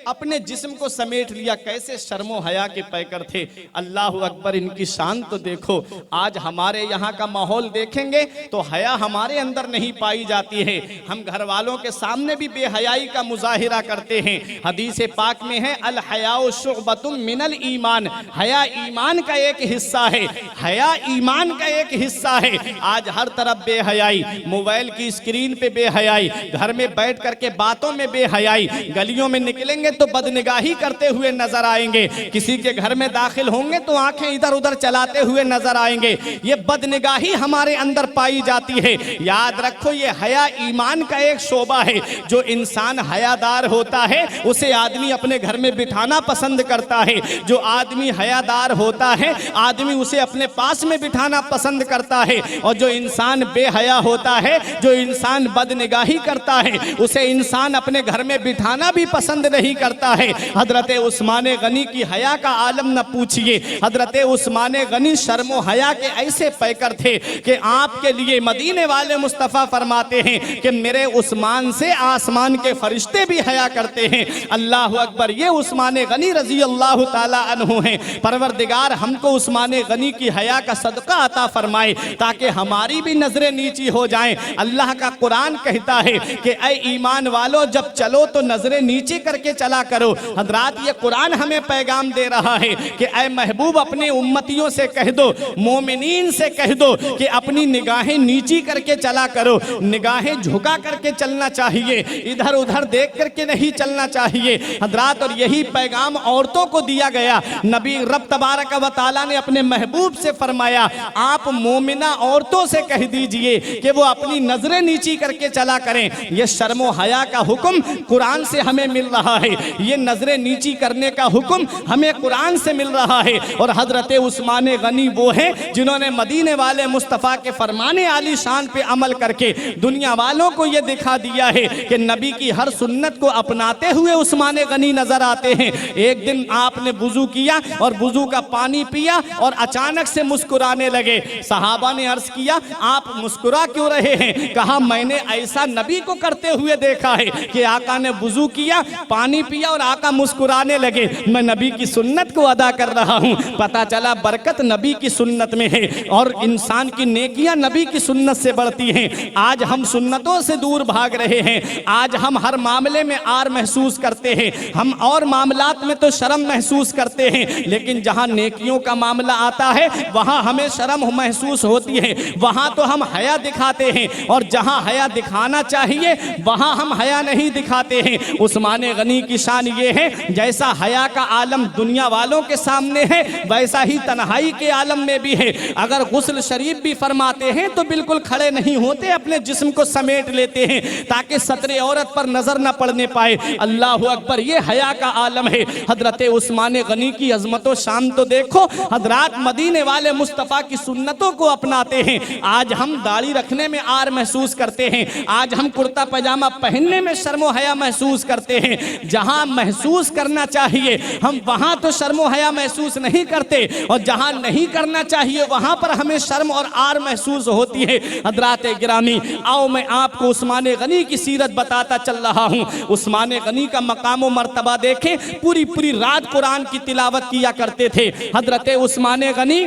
अपने जिस्म को समेट लिया। कैसे शर्मो हया के पैकर थे। अल्लाह अकबर, इनकी शान तो देखो। आज हमारे यहाँ का माहौल देखेंगे तो हया हमारे अंदर नहीं पाई जाती है। हम घर वालों के सामने भी बेहयाई का मुजाहिरा करते हैं। हदीस पाक में है, अल हयाउ शुअबतुम मिनल ईमान, हया ईमान का एक हिस्सा है। हया ईमान का एक हिस्सा है। आज हर तरफ बेहयाई, मोबाइल की स्क्रीन पे बेहयाई, घर में बैठ करके बातों में बेहयाई, गलियों में निकलेंगे तो बदनिगाही करते हुए नजर आएंगे, किसी के घर में दाखिल होंगे तो आंखें इधर उधर चलाते हुए नजर आएंगे। ये बदनिगाही हमारे अंदर पाई जाती है। याद रखो, ये हया ईमान का एक शोबा है। जो इंसान हयादार होता है उसे आदमी अपने घर में बिठाना पसंद करता है। जो आदमी हयादार होता है आदमी उसे अपने पास में बिठाना पसंद करता है। और जो इंसान बेहया होता है, जो इंसान बदनिगाही करता है, उसे इंसान अपने घर में बिठाना भी पसंद नहीं करता है। हजरत उस्मान गनी की हया का आलम न पूछिए। हजरत उस्मान गनी शर्मो हया के ऐसे पैकर थे कि आपके लिए मदीने वाले मुस्तफ़ा फरमाते हैं कि मेरे उस्मान से आसमान के फरिश्ते भी हया करते हैं। अल्लाह अकबर, ये उस्मान गनी रजी अल्लाह ताला अन्हु हैं। परवरदिगार हमको उस्मान गनी की हया का सदका अता फरमाए ताकि हमारी भी नजरें नीची हो जाएं। अल्लाह का कुरान कहता है कि ऐ ईमान वालों, जब चलो तो नजरें नीचे करके चला करो। हजरात, ये कुरान हमें पैगाम दे रहा है कि ऐ महबूब, अपने उम्मतियों से कह दो, मोमिनीन से कह दो कि अपनी निगाहें नीची करके चला करो। निगाहें झुका करके चलना चाहिए, इधर उधर देख करके नहीं चलना चाहिए। हजरात, और यही पैगाम औरतों को दिया गया। नबी रब तबारक व तआला ने अपने महबूब से फरमाया, आप मोमिना औरतों से कह दीजिए कि वो अपनी नजरें नीची करके चला करें। ये शर्मो हया का हुक्म कुरान से हमें मिल रहा है। ये नजरें नीची करने का हुक्म हमें कुरान से मिल रहा है। और हजरत उस्मान गनी वो हैं जिन्होंने मदीने वाले मुस्तफ़ा के फरमाने आली शान पे अमल करके दुनिया वालों को ये दिखा दिया है कि नबी की हर सुन्नत को अपनाते हुए उस्मान गनी नजर आते हैं। एक दिन आपने वुजू किया और वुजू का पानी पिया और अचानक से मुस्कुराने लगे। सहाबा ने अर्ज किया, आप मुस्कुरा क्यों रहे हैं? कहा, मैंने ऐसा नबी को करते हुए देखा है कि आका ने वुजू किया, पानी पिया और आका मुस्कुराने लगे। मैं नबी की सुन्नत को अदा कर रहा हूँ। पता चला बरकत नबी की सुन्नत में है और इंसान की नेकियां नबी की सुन्नत से बढ़ती हैं। आज हम सुन्नतों से दूर भाग रहे हैं। आज हम हर मामले में आर महसूस करते हैं, हम और मामलात में तो शर्म महसूस करते हैं, लेकिन जहाँ नेकियों का मामला आता है वहाँ हमें शर्म महसूस होती है। वहाँ तो हम हया दिखाते हैं, और जहाँ हया दिखाना चाहिए वहाँ हम हया नहीं दिखाते हैं। उस्मान गनी की शान ये है, जैसा हया का आलम दुनिया वालों के सामने है वैसा ही तन्हाई के आलम में भी है। अगर गुस्ल शरीफ भी फरमाते हैं तो बिल्कुल खड़े नहीं होते, अपने जिस्म को समेट लेते हैं ताकि सतरे औरत पर नजर न पड़ने पाए। अल्लाह अकबर, ये हया का आलम है। हजरत उस्मान गनी की अजमतो शान तो देखो। हजरात, मदीने वाले मुस्तफ़ा की सुन्नतों को अपनाते हैं। आज हम दाढ़ी रखने में आर महसूस करते हैं, आज हम कुर्ता पैजामा पहनने में शर्मो हया महसूस करते हैं। जहां महसूस करना चाहिए हम वहां तो शर्मो हया महसूस नहीं करते, और जहां नहीं करना चाहिए वहां पर हमें शर्म और आर महसूस होती है। हजरात गिरामी, आओ मैं आपको उस्मान गनी की सीरत बताता चल रहा हूं। उस्मान गनी का मकाम व मर्तबा देखें, पूरी पूरी रात कुरान की तिलावत किया करते थे। हजरत उस्मान गनी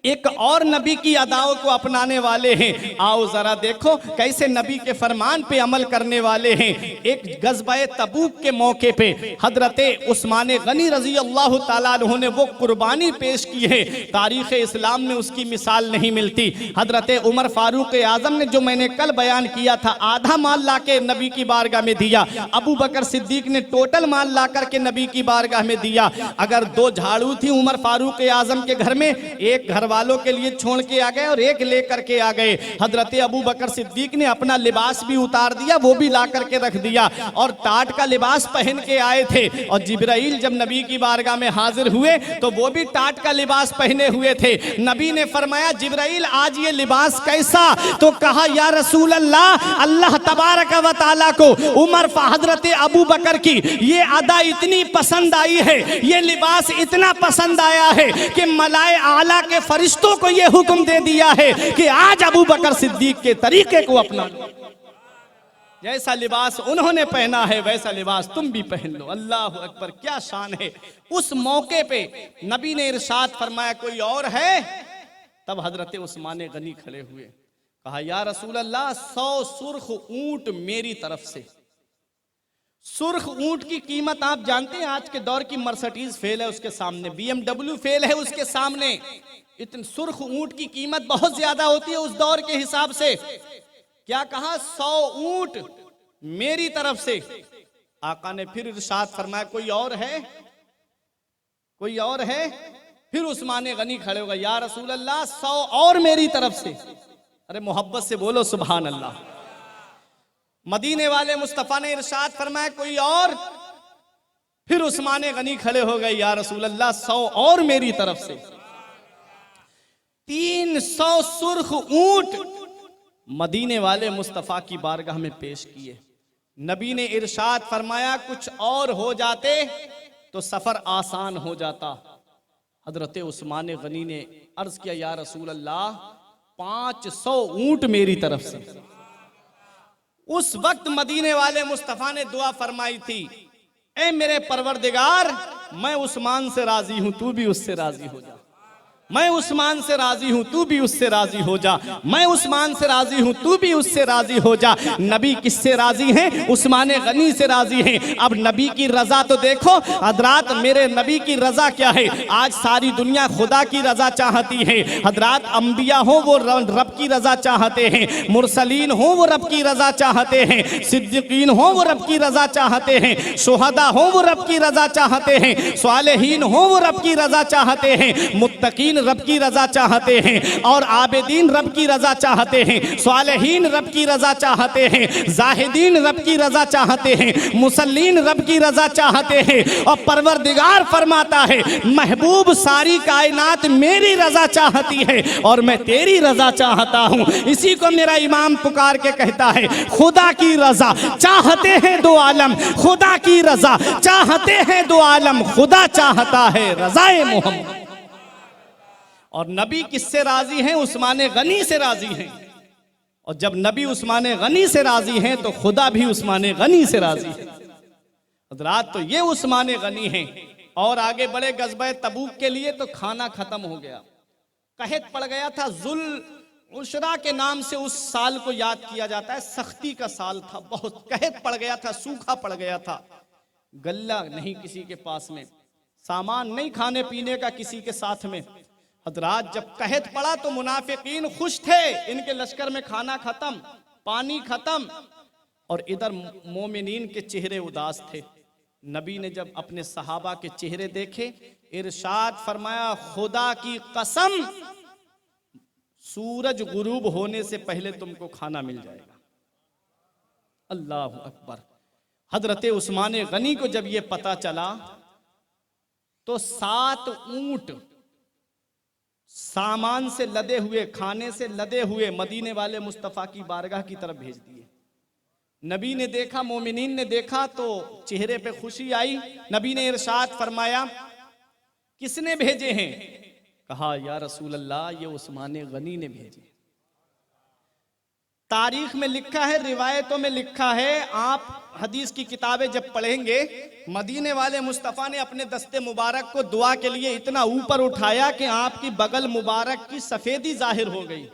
एक और नबी की अदाओं को अपनाने वाले हैं। आओ जरा देखो कैसे नबी के फरमान पे अमल करने वाले हैं। एक गज़बे तबूक के मौके पे हजरते उस्मान गनी रजी अल्लाह ताला अन्हु ने वो कुर्बानी पेश की है, तारीख़ इस्लाम में उसकी मिसाल नहीं मिलती। हजरते उमर फारूक आजम ने, जो मैंने कल बयान किया था, आधा माल ला के नबी की बारगाह में दिया। अबू बकर सिद्दीक ने टोटल माल ला करके नबी की बारगाह में दिया। अगर दो झाड़ू थी उमर फारूक आजम के घर में, एक घर वालों के लिए छोड़ के आ गए और एक लेकर के आ गए। हजरत अबू बकर सिद्दीक ने अपना लिबास भी उतार दिया, वो भी ला करके रख दिया और टाट का लिबास पहन के आए थे। और जिब्राइल जब नबी की बारगाह में हाजिर हुए तो वो भी टाट का लिबास पहने हुए थे। नबी ने फरमाया, जिब्राइल आज ये लिबास कैसा? तो कहा, या रसूल अल्लाह, अल्लाह तबारक व तआला को उमर हजरत अबू बकर की ये अदा इतनी पसंद आई है, ये लिबास इतना पसंद आया है कि मलाए आला के फरिश्तों को ये हुक्म दे दिया है कि आज अबू बकर सिद्दीक के तरीके को अपना लो। जैसा लिबास उन्होंने पहना है वैसा लिबास तुम भी पहन लो। अल्लाह अकबर, क्या शान है। उस मौके पे नबी ने इरशाद फरमाया, कोई और है? तब हजरत उस्मान गनी खड़े हुए, कहा, या रसूल अल्लाह, 100 सुर्ख ऊंट मेरी तरफ से। सुर्ख ऊंट की कीमत आप जानते हैं, आज के दौर की मर्सिडीज फेल है उसके सामने, BMW फेल है उसके सामने। इतने सुर्ख ऊंट की कीमत बहुत ज्यादा होती है उस दौर के हिसाब से। क्या कहा? 100 ऊंट मेरी तरफ से। आका ने फिर इरशाद फरमाया, कोई और है? कोई और है? फिर उस्मान गनी खड़े हो गए, या रसूल अल्लाह, 100 और मेरी तरफ से। अरे मोहब्बत से बोलो सुभान अल्लाह। मदीने वाले मुस्तफा ने इरशाद फरमाया, कोई और? फिर उस्मान गनी खड़े हो गए, या रसूल अल्लाह, 100 और मेरी तरफ से। 300 सुर्ख ऊंट मदीने वाले मुस्तफा की बारगाह में पेश किए। नबी ने इरशाद फरमाया, कुछ और हो जाते तो सफर आसान हो जाता। हजरत उस्मान गनी ने अर्ज किया, या रसूल अल्लाह, 500 ऊंट मेरी तरफ से। उस वक्त मदीने वाले मुस्तफा ने दुआ फरमाई थी, ए मेरे परवरदिगार, मैं उस्मान से राजी हूं, तू भी उससे राजी हो जा। मैं उस्मान से राजी हूं, तू भी उससे राजी हो जा। मैं उस्मान से राजी हूं, तू भी उससे राजी हो जा। नबी किससे राजी हैं? उस्मान गनी से राजी हैं। अब नबी की रजा तो देखो हजरात, मेरे नबी की रजा क्या है? आज सारी दुनिया खुदा की रजा चाहती है। हजरात, अंबिया हो वो रब की रजा चाहते हैं, मुरसलीन हो वो रब की रजा चाहते हैं, सिद्दीकीन हो वो रब की रजा चाहते हैं, शुहदा हो वो रब की रजा चाहते हैं, सालेहीन हो वो रब की रजा चाहते हैं, मुत्तकीन रब की रजा चाहते हैं, और आबिदीन रब की रजा चाहते हैं, सालेहीन रब की रजा चाहते हैं, जाहिदीन रब की रजा चाहते हैं, मुसल्लीन रब की रजा चाहते हैं। और परवरदिगार फरमाता है, महबूब सारी कायनात मेरी रजा चाहती है और मैं तेरी रजा चाहता हूं। इसी को मेरा इमाम पुकार के कहता है, खुदा की रजा चाहते हैं दो आलम, खुदा की रजा चाहते हैं दो आलम, खुदा चाहता है रजाए मोहम्मद। और नबी किससे राजी हैं? उस्मान गनी से राजी हैं। और जब नबी उस्मान गनी से राजी हैं तो खुदा भी उस्मान गनी से राजी है। हजरात, तो ये उस्मान गनी हैं। और आगे बड़े गज़बे तबूक के लिए तो खाना खत्म हो गया, कहत पड़ गया था। जुल उशरा के नाम से उस साल को याद किया जाता है। सख्ती का साल था, बहुत कहत पड़ गया था, सूखा पड़ गया था, गल्ला नहीं किसी के पास में, सामान नहीं खाने पीने का किसी के साथ में। हजरात, जब कहत पड़ा तो मुनाफिकीन खुश थे, इनके लश्कर में खाना खत्म, पानी खत्म, और इधर मोमिनीन के चेहरे उदास थे। नबी ने जब अपने सहाबा के चेहरे देखे, इरशाद फरमाया, खुदा की कसम, सूरज गुरूब होने से पहले तुमको खाना मिल जाएगा। अल्लाह अकबर। हजरत उस्मान गनी को जब ये पता चला तो 7 ऊंट सामान से लदे हुए, खाने से लदे हुए मदीने वाले मुस्तफ़ा की बारगाह की तरफ भेज दिए। नबी ने देखा, मोमिनीन ने देखा तो चेहरे पे खुशी आई। नबी ने इरशाद फरमाया, किसने भेजे हैं? कहा, या रसूल अल्लाह, ये उस्मान गनी ने भेजे। तारीख में लिखा है, रिवायतों में लिखा है, आप हदीस की किताबें जब पढ़ेंगे, मदीने वाले मुस्तफ़ा ने अपने दस्ते मुबारक को दुआ के लिए इतना ऊपर उठाया कि आपकी बगल मुबारक की सफेदी जाहिर हो गई।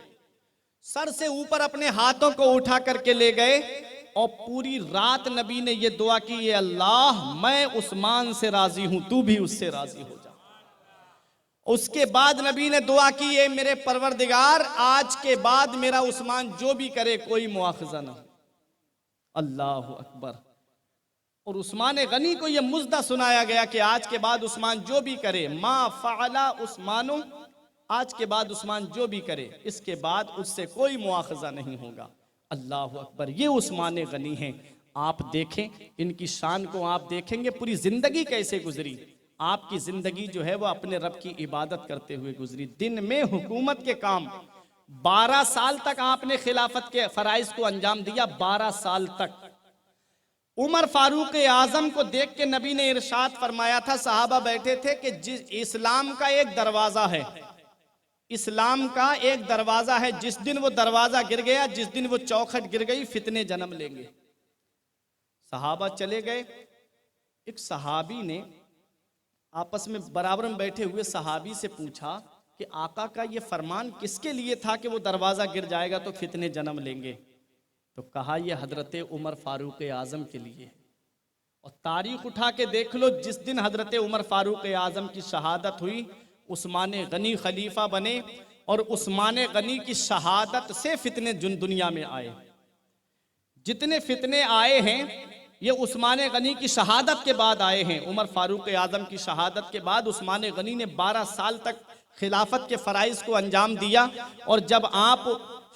सर से ऊपर अपने हाथों को उठा करके ले गए और पूरी रात नबी ने ये दुआ की, ये अल्लाह मैं उस्मान से राजी हूं, तू भी उससे राजी हो जा। उसके बाद नबी ने दुआ की, ये मेरे परवरदिगार आज के बाद मेरा उस्मान जो भी करे कोई मुआखजा ना। अल्लाह अकबर। और उस्मान गनी को यह मुज्दा सुनाया गया कि आज के बाद उस्मान जो भी करे, मा फ़अला उस्मानो, आज के बाद उस्मान जो भी करे इसके बाद उससे कोई मुआखजा नहीं होगा। अल्लाह अकबर। ये उस्मान गनी हैं। आप देखें इनकी शान को, आप देखेंगे पूरी जिंदगी कैसे गुजरी। आपकी जिंदगी जो है वो अपने रब की इबादत करते हुए गुजरी। दिन में हुकूमत के काम 12 साल तक आपने खिलाफत के फराइज को अंजाम दिया। 12 साल तक। उमर फारूक आजम को देख के नबी ने इरशाद फरमाया था, सहाबा बैठे थे कि जिस इस्लाम का एक दरवाजा है, इस्लाम का एक दरवाजा है, जिस दिन वो दरवाजा गिर गया, जिस दिन वो चौखट गिर गई, फितने जन्म लेंगे। सहाबा चले गए। एक सहाबी ने आपस में बराबर में बैठे हुए सहाबी से पूछा कि आका का ये फरमान किसके लिए था कि वो दरवाजा गिर जाएगा तो फितने जन्म लेंगे? तो कहा यह हजरत उमर फारूक आजम के लिए। और तारीख उठा के देख लो, जिस दिन हजरत उमर फारूक आजम की शहादत हुई, उस्मान गनी खलीफा बने और उस्मान गनी की शहादत से फितने दुनिया में आए। जितने फितने आए हैं ये उस्मान गनी की शहादत के बाद आए हैं। उमर फारूक आजम की शहादत के बाद उस्मान गनी ने 12 साल तक खिलाफत के फराइज को अंजाम दिया। और जब आप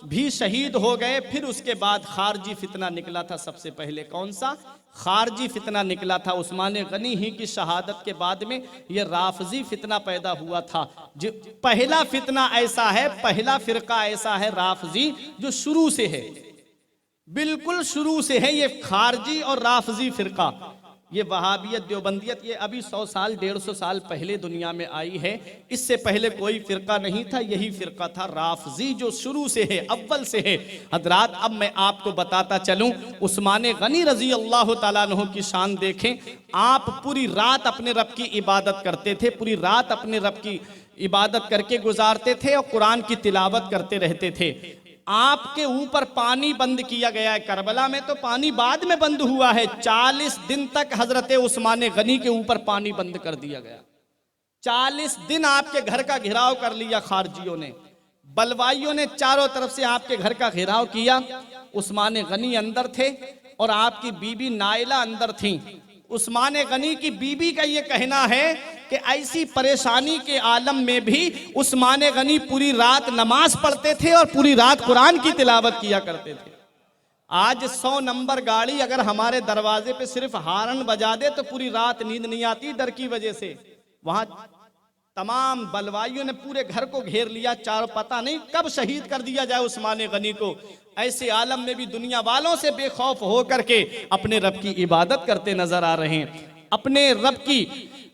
भी शहीद हो गए, फिर उसके बाद खारजी फितना निकला था। सबसे पहले कौन सा खारजी फितना निकला था? उस्मान गनी ही की शहादत के बाद में ये राफजी फितना पैदा हुआ था। जो पहला फितना ऐसा है, पहला फिरका ऐसा है राफजी, जो शुरू से है, बिल्कुल शुरू से है। ये खारजी और राफजी फिरका, ये वहाबियत देवबंदियत, ये अभी 100 साल 150 साल पहले दुनिया में आई है। इससे पहले कोई फिरका नहीं था, यही फिरका था राफजी, जो शुरू से है, अव्वल से है। हजरात, अब मैं आपको बताता चलूं, उस्मान गनी रजी अल्लाह ताला अन्हु की शान देखें। आप पूरी रात अपने रब की इबादत करते थे, पूरी रात अपने रब की इबादत करके गुजारते थे और कुरान की तिलावत करते रहते थे। आपके ऊपर पानी बंद किया गया है। करबला में तो पानी बाद में बंद हुआ है। 40 दिन तक हजरत उस्मान गनी के ऊपर पानी बंद कर दिया गया। 40 दिन आपके घर का घेराव कर लिया खारजियों ने, बलवाइयों ने चारों तरफ से आपके घर का घेराव किया। उस्मान गनी अंदर थे और आपकी बीबी नाइला अंदर थी। उस्मान गनी की बीबी का ये कहना है कि ऐसी परेशानी के आलम में भी उस्मान गनी पूरी रात नमाज पढ़ते थे और पूरी रात कुरान की तिलावत किया करते थे। आज 100 नंबर गाड़ी अगर हमारे दरवाजे पे सिर्फ हारन बजा दे तो पूरी रात नींद नहीं आती डर की वजह से। वहां तमाम बलवाइयों ने पूरे घर को घेर लिया, चारों पता नहीं कब शहीद कर दिया जाए उस्मान गनी को। ऐसे आलम में भी दुनिया वालों से बेखौफ हो करके अपने रब की इबादत करते नजर आ रहे हैं। अपने रब की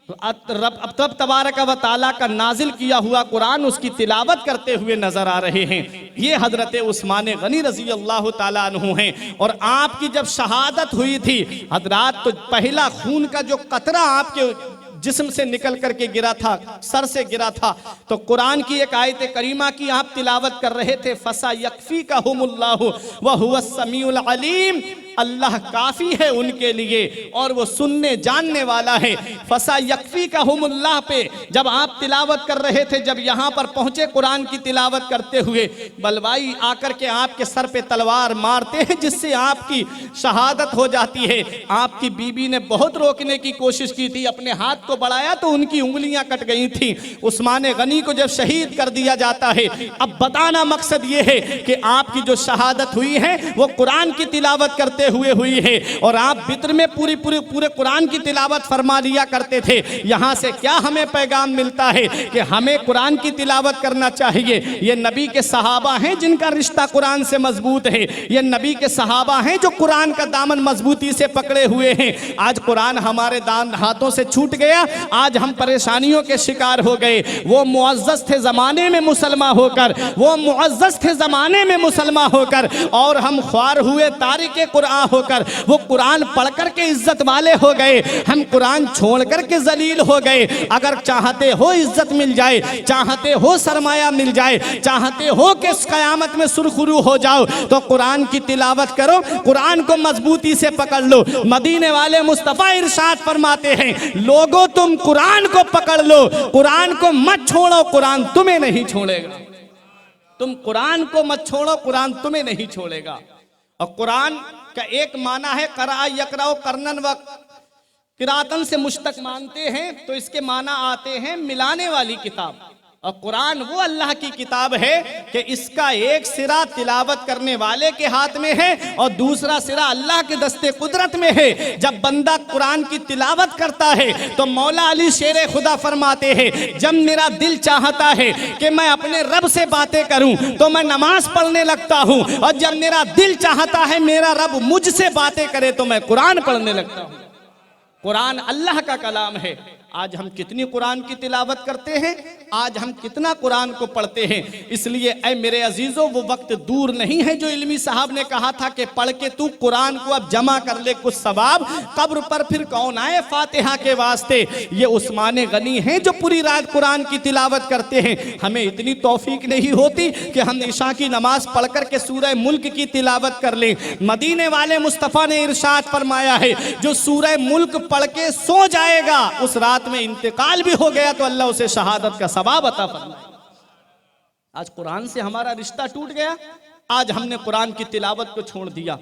रब तबारक व तआला का नाजिल किया हुआ कुरान, उसकी तिलावत करते हुए नजर आ रहे हैं। ये हजरत उस्मान गनी रजी अल्लाह ताला अन्हु हैं। और आपकी जब शहादत हुई थी हजरात, तो पहला खून का जो कतरा आपके जिस्म से निकल करके गिरा था, सर से गिरा था, तो कुरान की एक आयत करीमा की आप तिलावत कर रहे थे, फसा यकफीकहुमुल्लाहु व हुवस समीउल अलीम। अल्लाह काफी है उनके लिए और वो सुनने जानने वाला है। फसा यकफीकहुमुल्लाह पे जब आप तिलावत कर रहे थे, जब यहाँ पर पहुंचे कुरान की तिलावत करते हुए, बलवाई आकर के आपके सर पे तलवार मारते हैं जिससे आपकी शहादत हो जाती है। आपकी बीबी ने बहुत रोकने की कोशिश की थी, अपने हाथ को बढ़ाया तो उनकी उंगलियां कट गई थी। उस्मान गनी को जब शहीद कर दिया जाता है, अब बताना मकसद ये है कि आपकी जो शहादत हुई है वो कुरान की तिलावत करते पढ़ते हुए हुई है, और आप वित्र में पूरे कुरान की तिलावत फरमा लिया करते थे। यहाँ से क्या हमें पैगाम मिलता है कि हमें कुरान की तिलावत करना चाहिए। ये नबी के सहाबा हैं जिनका रिश्ता कुरान से मजबूत है, ये नबी के सहाबा हैं जो कुरान का दामन मजबूती से पकड़े हुए हैं। आज कुरान हमारे हाथों से छूट गया, आज हम परेशानियों के शिकार हो गए। वो मुअज़्ज़ज़ थे ज़माने में मुसलमान होकर, वो मुअज़्ज़ज़ थे ज़माने में मुसलमान होकर, और हम ख्वार हुए तारिके कुरान होकर। वो कुरान पढ़ कर के इज्जत वाले हो गए, हम कुरान छोड़ कर के जलील हो गए। अगर चाहते हो इज्जत मिल जाए, चाहते हो सरमाया मिल जाए, चाहते हो कि क़यामत में सुरखरू हो जाओ, तो कुरान की तिलावत करो, कुरान को मजबूती से पकड़ लो। मदीने वाले मुस्तफ़ा इरशाद फरमाते हैं, लोगों तुम कुरान को पकड़ लो, कुरान को मत छोड़ो, कुरान तुम्हें नहीं छोड़ेगा। तुम कुरान को मत छोड़ो, कुरान तुम्हें नहीं छोड़ेगा। और कुरान का एक माना है करा यकराओ करनन व किरातन से मुश्तक मानते हैं, तो इसके माना आते हैं मिलाने वाली किताब। और कुरान वो अल्लाह की किताब है कि इसका एक सिरा तिलावत करने वाले के हाथ में है और दूसरा सिरा अल्लाह के दस्ते कुदरत में है। जब बंदा कुरान की तिलावत करता है तो मौला अली शेर खुदा फरमाते हैं, जब मेरा दिल चाहता है कि मैं अपने रब से बातें करूं तो मैं नमाज पढ़ने लगता हूं, और जब मेरा दिल चाहता है मेरा रब मुझसे बातें करे तो मैं कुरान पढ़ने लगता हूं। कुरान अल्लाह का कलाम है। आज हम कितनी कुरान की तिलावत करते हैं, आज हम कितना कुरान को पढ़ते हैं। इसलिए ऐ मेरे अजीजों, वो वक्त दूर नहीं है जो इल्मी साहब ने कहा था कि पढ़ के तू कुरान को अब जमा कर ले कुछ सवाब, कब्र पर फिर कौन आए फातिहा के वास्ते। ये उस्मान गनी हैं जो पूरी रात कुरान की तिलावत करते हैं। हमें इतनी तौफीक नहीं होती कि हम ईशा की नमाज पढ़ कर के सूरह मुल्क की तिलावत कर लें। मदीने वाले मुस्तफ़ा ने इरशाद फरमाया है, जो सूरह मुल्क पढ़ के सो जाएगा उस रात में इंतकाल भी हो गया तो अल्लाह उसे शहादत का सवाब अता फरमाए। आज कुरान से हमारा रिश्ता टूट गया, आज हमने कुरान की तिलावत को छोड़ दिया।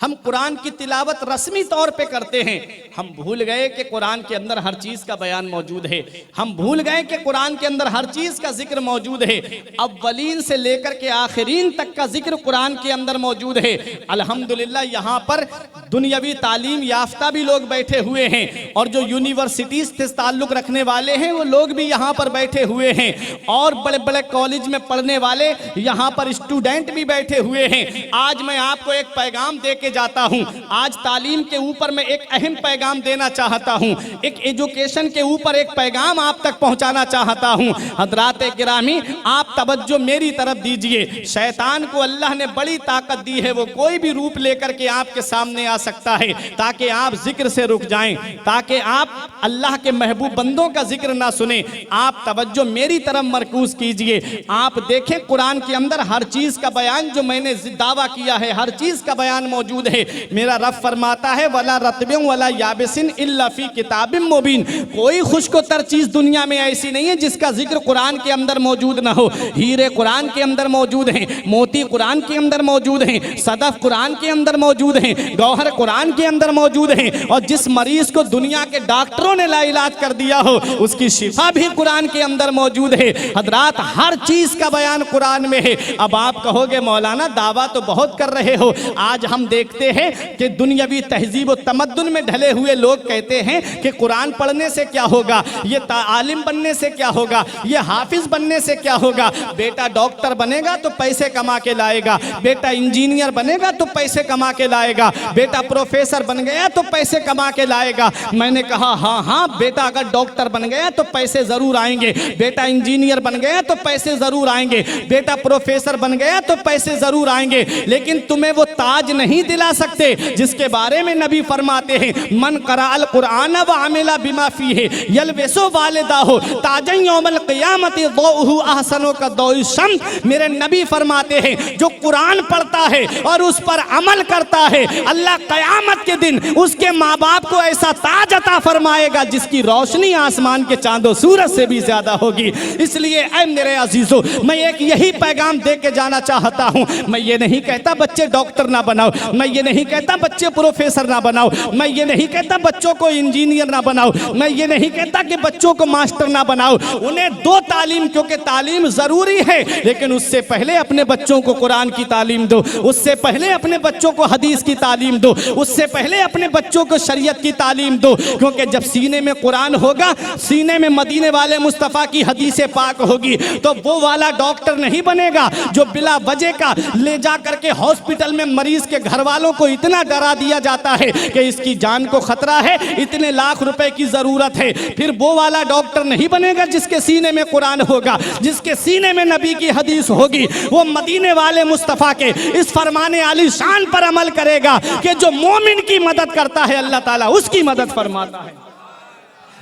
हम कुरान की तिलावत रस्मी तौर पे करते हैं, हम भूल गए कि कुरान के अंदर हर चीज़ का बयान मौजूद है। हम भूल गए कि कुरान के अंदर हर चीज़ का जिक्र मौजूद है। अव्वलीन से लेकर के आखिरीन तक का जिक्र कुरान के अंदर मौजूद है। अल्हम्दुलिल्लाह यहाँ पर दुनियावी तालीम याफ्ता भी लोग बैठे हुए हैं, और जो यूनिवर्सिटीज़ से ताल्लुक़ रखने वाले हैं वो लोग भी यहाँ पर बैठे हुए हैं, और बड़े बड़े कॉलेज में पढ़ने वाले यहाँ पर स्टूडेंट भी बैठे हुए हैं। आज मैं आपको एक पैगाम दे जाता हूं। आज तालीम के ऊपर मैं एक अहम पैगाम देना चाहता हूं, एक एजुकेशन के ऊपर एक पैगाम आप तक पहुंचाना चाहता हूं। हजरात गिरामी, आप तवज्जो मेरी तरफ दीजिए। शैतान को अल्लाह ने बड़ी ताकत दी है, वो कोई भी रूप लेकर के आपके सामने आ सकता है ताकि आप जिक्र से रुक जाएं, ताकि आप अल्लाह के महबूब बंदों का जिक्र ना सुने। आप तवज्जो मेरी तरफ मरकूज कीजिए। आप देखें कुरान के अंदर हर चीज का बयान, जो मैंने दावा किया है, हर चीज का बयान मौजूद है। मेरा रब फरमाता है, वला रत्बिन वला याबिसिन इल्ला फी किताबिम मुबीन। कोई खुश्कोतर चीज दुनिया में ऐसी नहीं है जिसका जिक्र कुरान के अंदर मौजूद ना हो। हीरे कुरान के अंदर मौजूद हैं, मोती कुरान के अंदर मौजूद हैं, सदफ कुरान के अंदर मौजूद हैं, गौहर कुरान के अंदर मौजूद हैं। और जिस मरीज को दुनिया के डॉक्टरों ने लाइलाज कर दिया हो, उसकी शिफा भी कुरान के अंदर मौजूद है। हजरात, हर चीज का बयान कुरान में है। अब आप कहोगे मौलाना दावा तो बहुत कर रहे हो। आज हम देखते हैं कि दुनियावी तहजीब और तमद्दुन में ढले हुए लोग कहते हैं कि कुरान पढ़ने से क्या होगा, ये आलिम बनने से क्या होगा, ये हाफिज बनने से क्या होगा। बेटा डॉक्टर बनेगा तो पैसे कमा के लाएगा, बेटा इंजीनियर बनेगा तो पैसे कमा के लाएगा, बेटा प्रोफेसर बन गया तो पैसे कमा के लाएगा। मैंने कहा हाँ हाँ बेटा, अगर डॉक्टर बन गया तो पैसे जरूर आएंगे, बेटा इंजीनियर बन गया तो पैसे जरूर आएंगे, बेटा प्रोफेसर बन गया तो पैसे जरूर आएंगे, लेकिन तुम्हें वो ताज नहीं दिला सकते जिसके बारे में नबी फरमाते हैं, मन कराल कुरान व अमिला बिमा फीहि यलबसु वालिदाहु ताजन यौमल क़ियामति दौहु अहसनो का दौइ शम्स। मेरे नबी फरमाते हैं, जो कुरान पढ़ता है और उस पर अमल करता है, अल्लाह क़यामत के दिन उसके माँ बाप को ऐसा ताज अता फरमाएगा जिसकी रोशनी आसमान के चांदो सूरज से भी ज्यादा होगी। इसलिए ऐ मेरे अजीजों, मैं एक यही पैगाम दे के जाना चाहता हूँ। मैं ये नहीं कहता बच्चे डॉक्टर ना बनाओ, मैं मैं ये नहीं कहता बच्चे प्रोफेसर ना बनाओ, मैं ये नहीं कहता बच्चों को इंजीनियर ना बनाओ, मैं ये नहीं कहता कि बच्चों को मास्टर ना बनाओ। उन्हें दो तालीम, क्योंकि तालीम जरूरी है, लेकिन उससे पहले अपने बच्चों को कुरान की तालीम दो, उससे पहले अपने बच्चों को हदीस की तालीम दो, उससे पहले अपने बच्चों को शरीयत की तालीम दो। क्योंकि जब सीने में कुरान होगा, सीने में मदीने वाले मुस्तफ़ा की हदीस पाक होगी, तो वो वाला डॉक्टर नहीं बनेगा जो बिला वजह का ले जा करके हॉस्पिटल में मरीज के घर वालों को इतना डरा दिया जाता है कि इसकी जान को खतरा है, इतने लाख रुपए की जरूरत है। फिर वो वाला डॉक्टर नहीं बनेगा जिसके सीने में कुरान होगा, जिसके सीने में नबी की हदीस होगी। वो मदीने वाले मुस्तफ़ा के इस फरमाने आली शान पर अमल करेगा कि जो मोमिन की मदद करता है अल्लाह ताला उसकी मदद फरमाता है।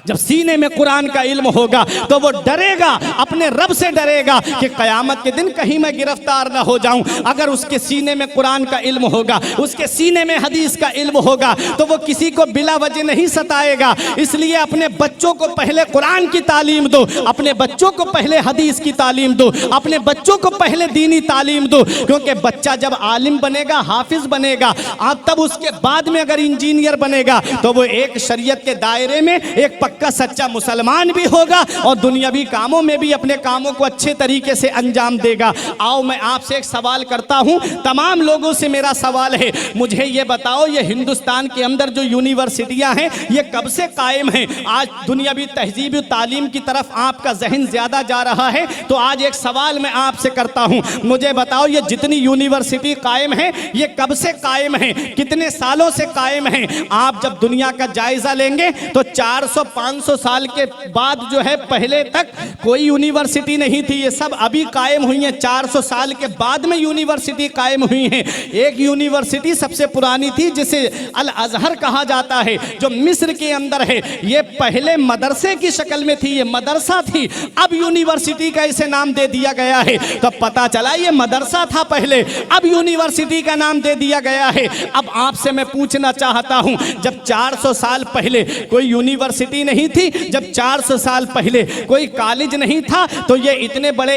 जब सीने में कुरान का इल्म होगा तो वो डरेगा, अपने रब से डरेगा कि क़यामत के दिन कहीं मैं गिरफ्तार ना हो जाऊं। अगर उसके सीने में कुरान का इल्म होगा, उसके सीने में हदीस का इल्म होगा, तो वो किसी को बिला वजह नहीं सताएगा। इसलिए अपने बच्चों को पहले कुरान की तालीम दो, अपने बच्चों को पहले हदीस की तालीम दो, अपने बच्चों को पहले दीनी तालीम दो। क्योंकि बच्चा जब आलिम बनेगा, हाफिज बनेगा, आप तब उसके बाद में अगर इंजीनियर बनेगा तो वो एक शरीयत के दायरे में एक का सच्चा मुसलमान भी होगा और दुनियावी कामों में भी अपने कामों को अच्छे तरीके से अंजाम देगा। आओ मैं आपसे एक सवाल करता हूं, तमाम लोगों से मेरा सवाल है, मुझे ये बताओ, ये हिंदुस्तान के अंदर जो यूनिवर्सिटियां हैं ये कब से कायम हैं? आज दुनियावी तहजीब तालीम की तरफ आपका जहन ज्यादा जा रहा है, तो आज एक सवाल मैं आपसे करता हूं, मुझे बताओ ये जितनी यूनिवर्सिटी कायम है ये कब से कायम है, कितने सालों से कायम है? आप जब दुनिया का जायजा लेंगे तो 400-500 साल के बाद जो है, पहले तक कोई यूनिवर्सिटी नहीं थी, ये सब अभी कायम हुई है। 400 साल के बाद में यूनिवर्सिटी कायम हुई है। एक यूनिवर्सिटी सबसे पुरानी थी जिसे अल अजहर कहा जाता है, जो मिस्र के अंदर है। ये पहले मदरसे की शक्ल में थी, ये मदरसा थी, अब यूनिवर्सिटी का इसे नाम दे दिया गया है। तो पता चला ये मदरसा था पहले, अब यूनिवर्सिटी का नाम दे दिया गया है। अब आपसे मैं पूछना चाहता हूं, जब 400 साल पहले कोई यूनिवर्सिटी नहीं थी, जब 400 साल पहले कोई कॉलेज नहीं था, तो ये इतने बड़े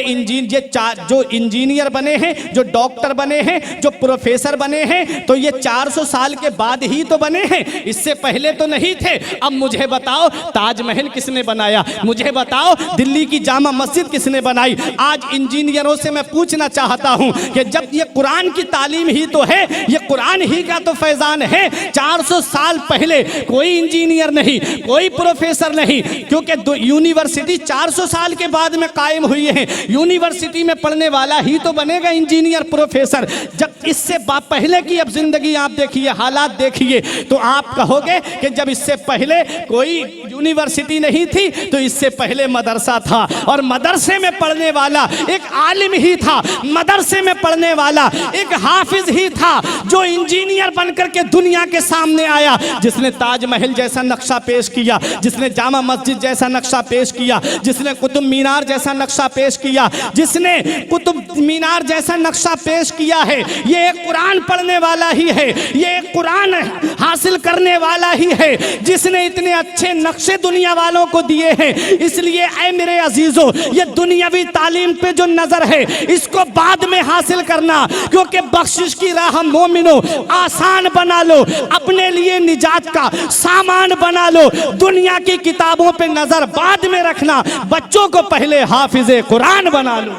जो इंजीनियर बने हैं, जो डॉक्टर बने हैं, जो प्रोफेसर बने हैं, तो ये 400 साल के बाद ही तो बने हैं, इससे पहले तो नहीं थे। अब मुझे बताओ ताजमहल किसने बनाया? मुझे बताओ दिल्ली की जामा मस्जिद किसने बनाई? आज इंजीनियरों से मैं पूछना चाहता हूं कि जब ये कुरान की तालीम ही तो है, ये कुरान ही का तो फैजान है, 400 साल पहले कोई इंजीनियर नहीं, कोई प्रोफेसर नहीं, क्योंकि यूनिवर्सिटी 400 साल के बाद में कायम हुई है। यूनिवर्सिटी में पढ़ने वाला ही तो बनेगा इंजीनियर, प्रोफेसर। जब इससे पहले की अब जिंदगी आप देखिए, हालात देखिए, तो आप कहोगे कि जब इससे पहले कोई यूनिवर्सिटी नहीं थी तो इससे पहले मदरसा था, और मदरसे में पढ़ने वाला एक आलिम ही था, मदरसे में पढ़ने वाला एक हाफिज ही था, जो इंजीनियर बनकर के दुनिया के सामने आया, जिसने ताजमहल जैसा नक्शा पेश किया, जिसने जामा मस्जिद जैसा नक्शा पेश किया, जिसने कुतुब मीनार जैसा नक्शा पेश किया, जिसने कुतुब मीनार जैसा नक्शा पेश किया है, ये एक कुरान पढ़ने वाला ही है, ये एक कुरान हासिल करने वाला ही है, जिसने इतने अच्छे नक्शे दुनिया वालों को दिए हैं। इसलिए ऐ मेरे अजीजों, ये दुनियावी तालीम पे जो नजर है इसको बाद में हासिल करना, क्योंकि बख्शिश की राह मोमिनो आसान बना लो, अपने लिए निजात का सामान बना लो। दुनिया की किताबों पे नजर बाद में रखना, बच्चों को पहले हाफिजे कुरान बना लो।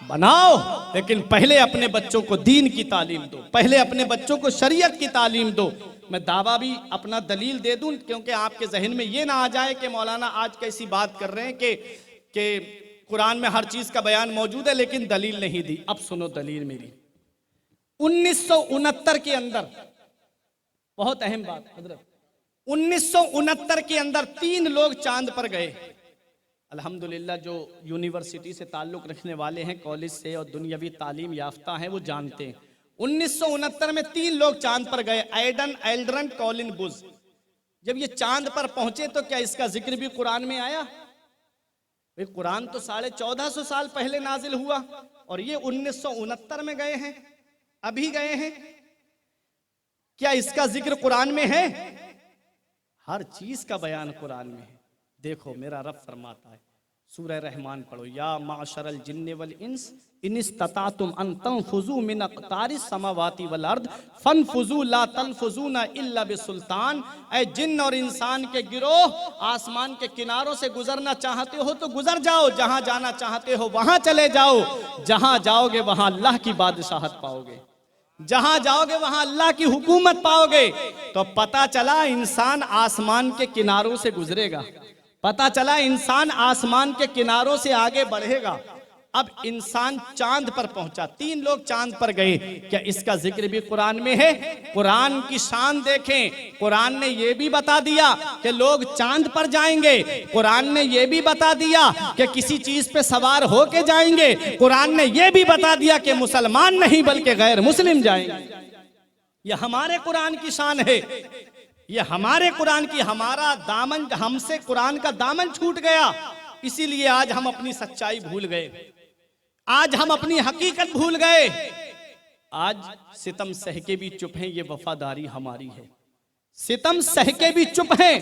बनाओ, लेकिन पहले अपने बच्चों को दीन की तालीम दो, पहले अपने बच्चों को शरीयत की तालीम दो। मैं दावा भी अपना दलील दे दूं, क्योंकि आपके जहन में ये ना आ जाए कि मौलाना आज कैसी बात कर रहे हैं कि कुरान में हर चीज का बयान मौजूद है लेकिन दलील नहीं दी। अब सुनो दलील मेरी। 1969 के अंदर, बहुत अहम बात हजरत, 1969 के अंदर 3 लोग चांद पर गए। अल्हम्दुलिल्लाह जो यूनिवर्सिटी से ताल्लुक़ रखने वाले हैं, कॉलेज से और दुनियावी तालीम याफ्ता हैं, वो जानते हैं 1969 में 3 लोग चांद पर गए, एडन, एल्ड्रन, कॉलिन बुज। जब ये चांद पर पहुंचे तो क्या इसका जिक्र भी कुरान में आया? भाई कुरान तो 1450 साल पहले नाजिल हुआ और ये 1969 में गए हैं, अभी गए हैं। क्या इसका जिक्र कुरान में है? हर चीज का बयान कुरान में है। देखो मेरा रब फरमाता है, सूरह रहमान पढ़ो, या माशरल जिन्न वल इंस इनिस्ततातुम अन तनफुजू मिन अक़तारिस समावाति वल अर्द फनफुजू ला तनफुजूना इल्ला बिसुल्तान। ऐ जिन्न और इंसान के गिरोह, आसमान के किनारों से गुजरना चाहते हो तो गुजर जाओ, जहां जाना चाहते हो वहां चले जाओ। जहां जाओगे वहां अल्लाह की बादशाहत पाओगे, जहां जाओगे वहां अल्लाह की हुकूमत पाओगे। तो पता चला इंसान आसमान के किनारों से गुजरेगा, पता चला इंसान आसमान के किनारों से आगे बढ़ेगा। अब इंसान चांद पर पहुंचा, 3 लोग चांद पर गए, क्या इसका जिक्र भी कुरान में है? कुरान की शान देखें, कुरान ने यह भी बता दिया कि लोग चांद पर जाएंगे, कुरान ने यह भी बता दिया कि किसी चीज पे सवार होके जाएंगे, कुरान ने यह भी बता दिया कि मुसलमान नहीं बल्कि गैर मुस्लिम जाएंगे। यह हमारे कुरान की शान है, ये हमारे कुरान की, हमारा दामन, हमसे कुरान का दामन छूट गया, इसीलिए आज हम अपनी सच्चाई भूल गए, आज हम अपनी हकीकत भूल गए। आज सितम सह के भी चुप हैं, ये वफादारी हमारी है। सितम सह के भी चुप हैं,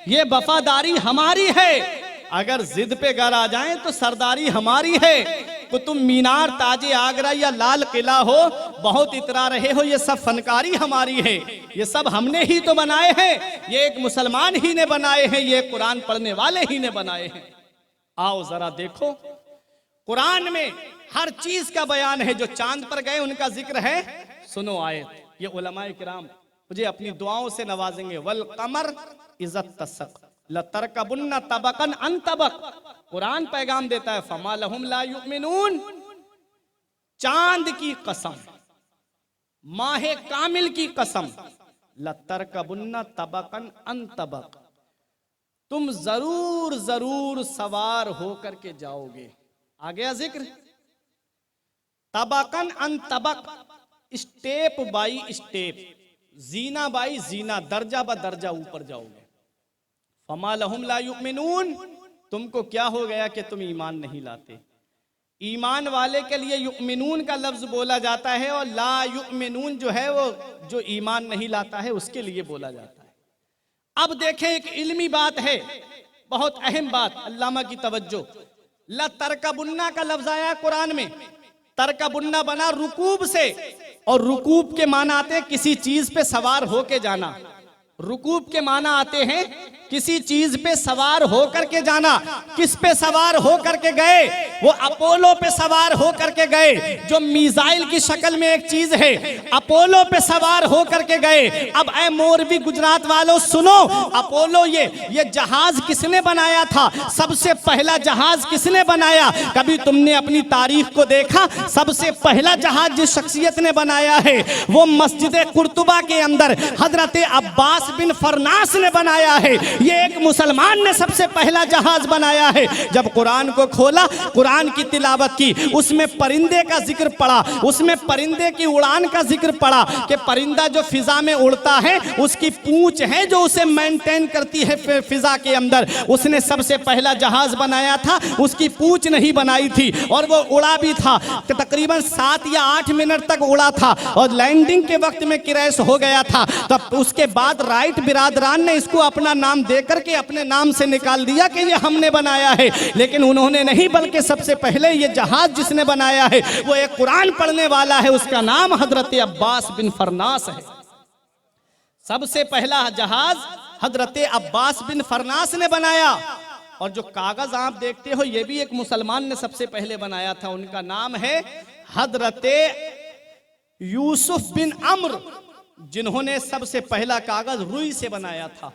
ये वफादारी हमारी है। अगर जिद पे घर आ जाएं तो सरदारी हमारी है। कुतुब मीनार, ताजे आगरा या लाल किला हो, बहुत इतरा रहे हो, ये सब फनकारी हमारी है, ये सब हमने ही तो बनाए हैं, ये एक मुसलमान ही ने बनाए हैं, ये कुरान पढ़ने वाले ही ने बनाए हैं। आओ जरा देखो, कुरान में हर चीज का बयान है। जो चांद पर गए उनका जिक्र है, सुनो आयत, ये उलमाए किराम मुझे अपनी दुआओं से नवाजेंगे। वल कमर इज़्ज़त तसक लतरकबुन्ना तबकन अन तबक। कुरान पैगाम देता है, फमा लहुम ला युमिनून। चांद की कसम, माहे कामिल की कसम, लतरकबुन्ना तबकन अन तबक, तुम जरूर जरूर सवार होकर के जाओगे। आ गया जिक्र, तबकन अन तबक, स्टेप बाई स्टेप, जीना बाई जीना, दर्जा ब दर्जा ऊपर जाओगे। फमा लहुम ला युमिनून, तुमको क्या हो गया कि तुम ईमान नहीं लाते? ईमान वाले के लिए युमिनून का लफ्ज बोला जाता है, और ला युमिनून जो है वो जो ईमान नहीं लाता है उसके लिए बोला जाता है। अब देखें, एक इल्मी बात है, बहुत अहम बात, अल्लामा की तवज्जो। ला तरकबुन्ना का लफ्ज आया कुरान में, तरकबुन्ना बना रुकूब से, और रुकूब के माना आते हैं किसी चीज पे सवार होके जाना। रुकूब के माना आते हैं किसी चीज पे सवार होकर के जाना। किस पे सवार होकर के गए? वो अपोलो पे सवार होकर के गए, जो मिसाइल की शक्ल में एक चीज है, अपोलो पे सवार होकर के गए। अब ऐ मोरबी गुजरात वालों सुनो, अपोलो ये जहाज किसने बनाया था? सबसे पहला जहाज किसने बनाया? कभी तुमने अपनी तारीख को देखा? सबसे पहला जहाज जिस शख्सियत ने बनाया है वो मस्जिद कुर्तुबा के अंदर हजरत अब्बास बिन फरनास ने बनाया है। ये एक मुसलमान ने सबसे पहला जहाज बनाया है। जब कुरान को खोला, कुरान की तिलावत की, उसमें परिंदे का जिक्र पड़ा, उसमें परिंदे की उड़ान का जिक्र पड़ा कि परिंदा जो फिजा में उड़ता है उसकी पूंछ है जो उसे मेंटेन करती है फिजा के अंदर। उसने सबसे पहला जहाज बनाया था, उसकी पूंछ नहीं बनाई थी, और वो उड़ा भी था। तकरीबन 7 या 8 मिनट तक उड़ा था, और लैंडिंग के वक्त में क्रैश हो गया था। तब उसके बाद राइट बिरादरान ने इसको अपना नाम देकर के अपने नाम से निकाल दिया कि ये हमने बनाया है, लेकिन उन्होंने नहीं, बल्कि सबसे पहले ये जहाज जिसने बनाया है वो एक कुरान पढ़ने वाला है, उसका नाम हजरत अब्बास बिन फरनास है। सबसे पहला जहाज हजरत अब्बास बिन फरनास ने बनाया। और जो कागज आप देखते हो ये भी एक मुसलमान ने सबसे पहले बनाया था, उनका नाम है हजरत यूसुफ बिन अम्र, जिन्होंने सबसे पहला कागज रुई से बनाया था।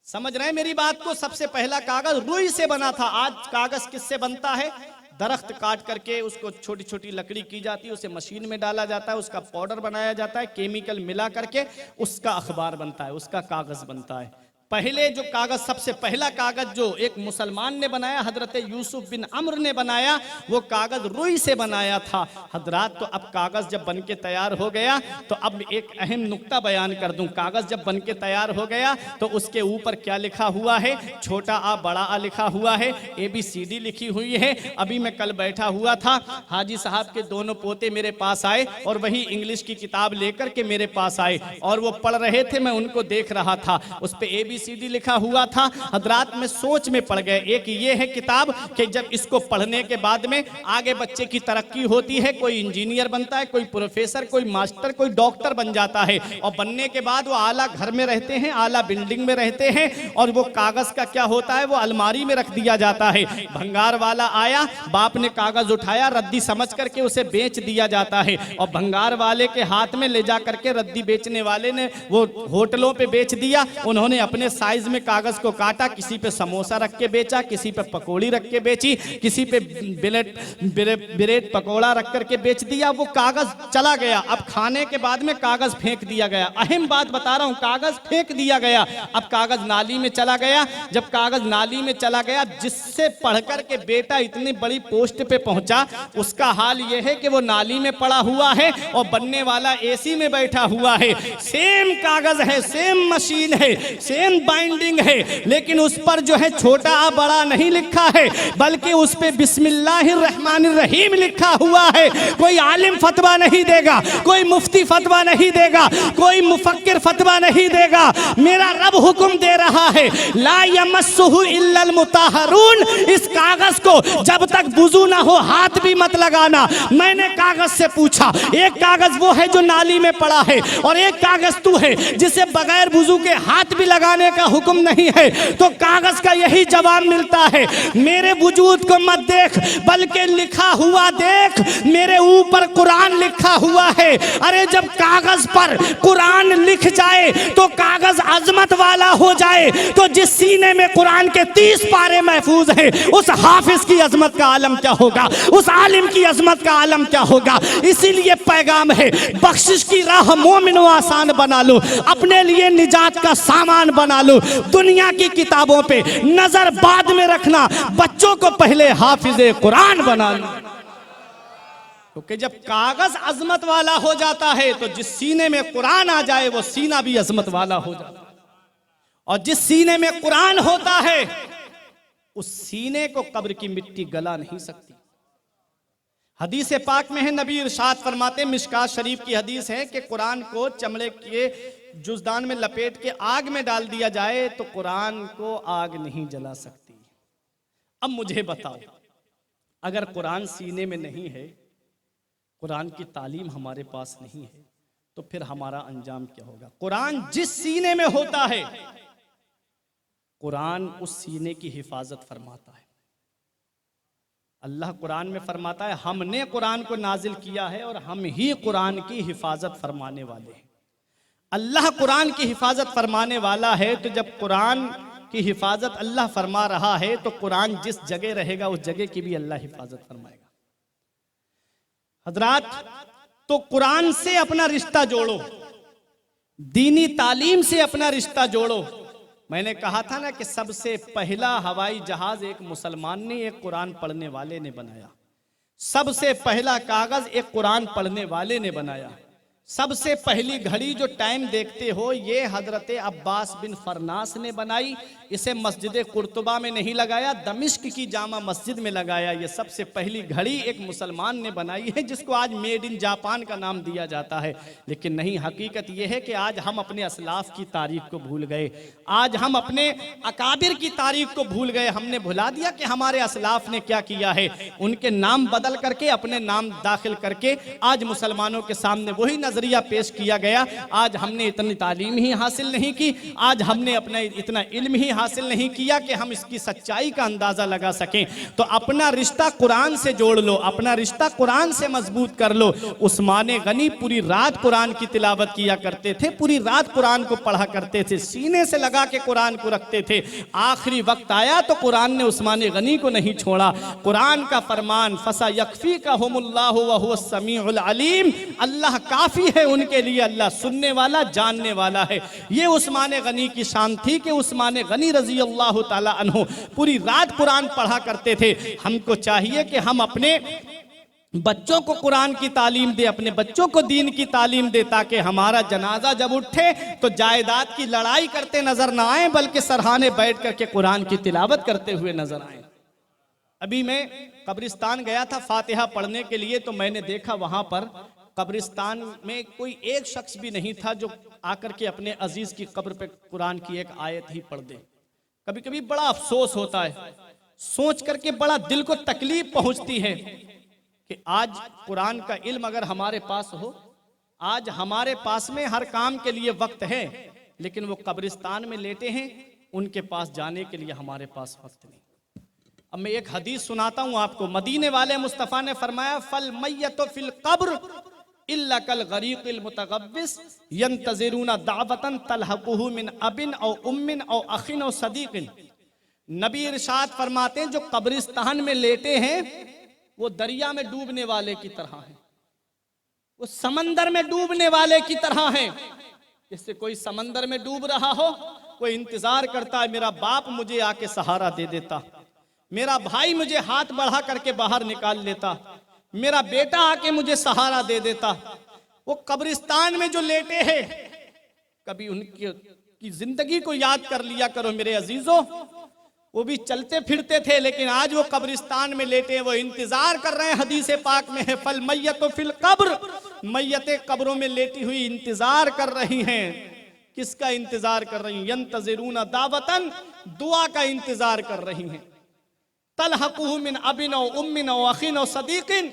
समझ रहे हैं मेरी बात को? सबसे पहला कागज रुई से बना था। आज कागज किससे बनता है? दरख्त काट करके उसको छोटी छोटी लकड़ी की जाती है, उसे मशीन में डाला जाता है, उसका पाउडर बनाया जाता है, केमिकल मिला करके उसका अखबार बनता है, उसका कागज बनता है। पहले जो कागज, सबसे पहला कागज जो एक मुसलमान ने बनाया, हजरत यूसुफ बिन अम्र ने बनाया, वो कागज रुई से बनाया था। हजरात, तो अब कागज जब बनके तैयार हो गया तो अब एक अहम नुक्ता बयान कर दूं। कागज जब बनके तैयार हो गया तो उसके ऊपर क्या लिखा हुआ है? छोटा आ बड़ा आ लिखा हुआ है, ABCD लिखी हुई है। अभी मैं कल बैठा हुआ था, हाजी साहब के दोनों पोते मेरे पास आए और वही इंग्लिश की किताब लेकर के मेरे पास आए, और वो पढ़ रहे थे, मैं उनको देख रहा था। उस पर ABCD लिखा हुआ था। हजरात में सोच में पड़ गए। एक ये है किताब कि जब इसको पढ़ने के बाद में आगे बच्चे की तरक्की होती है, कोई इंजीनियर बनता है, कोई प्रोफेसर, कोई मास्टर, कोई डॉक्टर बन जाता है, और बनने के बाद वो आला घर में रहते हैं, आला बिल्डिंग में रहते हैं, और वो कागज का क्या होता है, वो अलमारी में रख दिया जाता है। भंगार वाला आया, बाप ने कागज उठाया, रद्दी समझ करके उसे बेच दिया जाता है, और भंगार वाले के हाथ में ले जा करके रद्दी बेचने वाले ने वो होटलों पे बेच दिया। उन्होंने अपने साइज में कागज को काटा, किसी पे समोसा रख के बेचा, किसी पे पकौड़ी रख के बेची, किसी पे ब्रेड पकौड़ा रख करके बेच दिया। वो कागज चला गया। अब खाने के बाद में कागज फेंक दिया गया। अहम बात बता रहा हूं, कागज फेंक दिया गया। अब कागज नाली में चला गया। जब कागज नाली में चला गया, जिससे पढ़ करके बेटा इतनी बड़ी पोस्ट पे पहुंचा, उसका हाल यह है कि वो नाली में पड़ा हुआ है और बनने वाला AC में बैठा हुआ है। सेम कागज है, सेम मशीन है, सेम बाइंडिंग है, लेकिन उस पर जो है छोटा बड़ा नहीं लिखा है, बल्कि उस पे बिस्मिल्लाहिर्रहमानिर्रहीम लिखा हुआ है। कोई आलिम फतवा नहीं देगा, कोई मुफ्ती फतवा नहीं देगा, कोई मुफक्किर फतवा नहीं देगा। मेरा रब हुक्म दे रहा है, ला यमस्सुहु इल्लल मुताहरून। इस कागज को जब तक वुजू ना हो हाथ भी मत लगाना। मैंने कागज से पूछा, एक कागज वो है जो नाली में पड़ा है, और एक कागज तू है जिसे बगैर वुजू के हाथ भी लगाने का हुक्म नहीं है। तो कागज का यही जवाब मिलता है, मेरे वजूद को मत देख, बल्कि लिखा हुआ देख। मेरे ऊपर कुरान लिखा हुआ है। अरे जब कागज पर कुरान लिख जाए तो कागज अजमत वाला हो जाए, तो जिस सीने में कुरान के 30 पारे महफूज हैं, उस हाफिज की अजमत का आलम क्या होगा, उस आलिम की अजमत का आलम क्या होगा। इसीलिए पैगाम है, बख्शिश की राह मोमिनो आसान बना लो, अपने लिए निजात का सामान बना लो। दुनिया की किताबों पे नजर बाद में रखना, बच्चों को पहले हाफिज कुरान बना लो। क्योंकि जब कागज अजमत वाला हो जाता है, तो जिस सीने में कुरान आ जाए वो सीना भी अजमत वाला हो जाता है। और जिस सीने में कुरान होता है, उस सीने को कब्र की मिट्टी गला नहीं सकती। हदीस पाक में है, नबी इरशाद फरमाते, मिशकात शरीफ की हदीस है कि कुरान को चमड़े के जुज़दान में लपेट के आग में डाल दिया जाए तो कुरान को आग नहीं जला सकती। अब मुझे बताओ, अगर कुरान सीने में नहीं है, कुरान की तालीम हमारे पास नहीं है, तो फिर हमारा अंजाम क्या होगा। कुरान जिस सीने में होता है, कुरान उस सीने की हिफाजत फरमाता है। अल्लाह कुरान में फरमाता है, हमने कुरान को नाजिल किया है और हम ही कुरान की हिफाजत फरमाने वाले हैं। अल्लाह कुरान की हिफाजत फरमाने वाला है, तो जब कुरान की हिफाजत अल्लाह फरमा रहा है, तो कुरान जिस जगह रहेगा उस जगह की भी अल्लाह हिफाजत फरमाएगा। हजरात, तो कुरान से अपना रिश्ता जोड़ो, दीनी तालीम से अपना रिश्ता जोड़ो। मैंने कहा था ना कि सबसे पहला हवाई जहाज एक मुसलमान ने, एक कुरान पढ़ने वाले ने बनाया। सबसे पहला कागज एक कुरान पढ़ने वाले ने बनाया। सबसे पहली घड़ी जो टाइम देखते हो, ये हजरत अब्बास बिन फरनास ने बनाई। इसे मस्जिद कुर्तुबा में नहीं लगाया, दमिश्क की जामा मस्जिद में लगाया। ये सबसे पहली घड़ी एक मुसलमान ने बनाई है, जिसको आज मेड इन जापान का नाम दिया जाता है। लेकिन नहीं, हकीकत यह है कि आज हम अपने असलाफ की तारीख को भूल गए। आज हम अपने अकाबिर की तारीख को भूल गए। हमने भुला दिया कि हमारे असलाफ ने क्या किया है। उनके नाम बदल करके, अपने नाम दाखिल करके आज मुसलमानों के सामने वही नजरिया पेश किया गया। आज हमने इतनी तालीम ही हासिल नहीं की, आज हमने अपना इतना इल्म ही हासिल नहीं किया कि हम इसकी सच्चाई का अंदाजा लगा सकें। तो अपना रिश्ता कुरान से जोड़ लो, अपना रिश्ता कुरान से मजबूत कर लो। उस्मान गनी पूरी रात कुरान की तिलावत किया करते थे, पूरी रात कुरान को पढ़ा करते थे, सीने से लगा के कुरान को रखते थे। आखिरी वक्त आया तो कुरान ने उस्मान गनी को नहीं छोड़ा। कुरान का फरमान, फसा यकफीकहुमुल्लाहु व हुवस समीउल अलीम, अल्लाह काफी है उनके लिए, अल्लाह सुनने वाला जानने वाला है। ये उस्मान गनी की शान थी कि उस्मान गनी रजी अल्लाह ताला अन्हु पूरी रात कुरान पढ़ा करते थे। हमको चाहिए कि हम अपने बच्चों को कुरान की तालीम दे, अपने बच्चों को दीन की तालीम दे, ताकि हमारा जनाजा जब उठे तो जायदाद की लड़ाई करते नजर ना आए, बल्कि सरहाने बैठ करके कुरान की तिलावत करते हुए नजर आए। अभी मैं कब्रिस्तान गया था फातिहा पढ़ने के लिए, तो मैंने देखा वहां पर कब्रिस्तान में कोई एक शख्स भी नहीं था जो आकर के अपने अजीज की कब्र पे कुरान की एक आयत ही पढ़ दे। कभी कभी बड़ा अफसोस होता है, सोच करके बड़ा दिल को तकलीफ पहुंचती है कि आज कुरान का इल्म अगर हमारे पास हो, आज हमारे पास में हर काम के लिए वक्त है, लेकिन वो कब्रिस्तान में लेटे हैं, उनके पास जाने के लिए हमारे पास वक्त नहीं। अब मैं एक हदीस सुनाता हूं आपको। मदीने वाले मुस्तफ़ा ने फरमाया, फल मैयतो फिल कब्र इल्ला कल गरीक़िल मुतगव्विस यंतज़िरूना दावतन तलहकुहु मिन अबिन औ उम्मिन औ अखिन औ सदीक़िन। नबी इरशाद फरमाते हैं, जो कब्रिस्तान में लेटे हैं वो दरिया में डूबने वाले की तरह हैं, वो समंदर में डूबने वाले की तरह हैं। जैसे कोई समंदर में डूब रहा हो, कोई इंतजार करता है मेरा बाप मुझे आके सहारा दे देता, मेरा भाई मुझे हाथ बढ़ा करके बाहर निकाल लेता, मेरा बेटा आके मुझे सहारा दे देता। वो कब्रिस्तान में जो लेटे हैं, कभी उनकी जिंदगी को याद कर लिया करो मेरे अजीजों। वो भी चलते फिरते थे, लेकिन आज वो कब्रिस्तान में लेटे हैं, वो इंतजार कर रहे हैं। हदीस पाक में है, फल मैयत फिल कब्र, मैयतें कब्रों में लेटी हुई इंतजार कर रही हैं। किसका इंतजार कर रही हैं? यंतज़िरूना दावतन, दुआ का इंतजार कर रही हैं। तलहकुहु मिन अबिन औ उम्मिन औ अखिन औ सदीक़िन,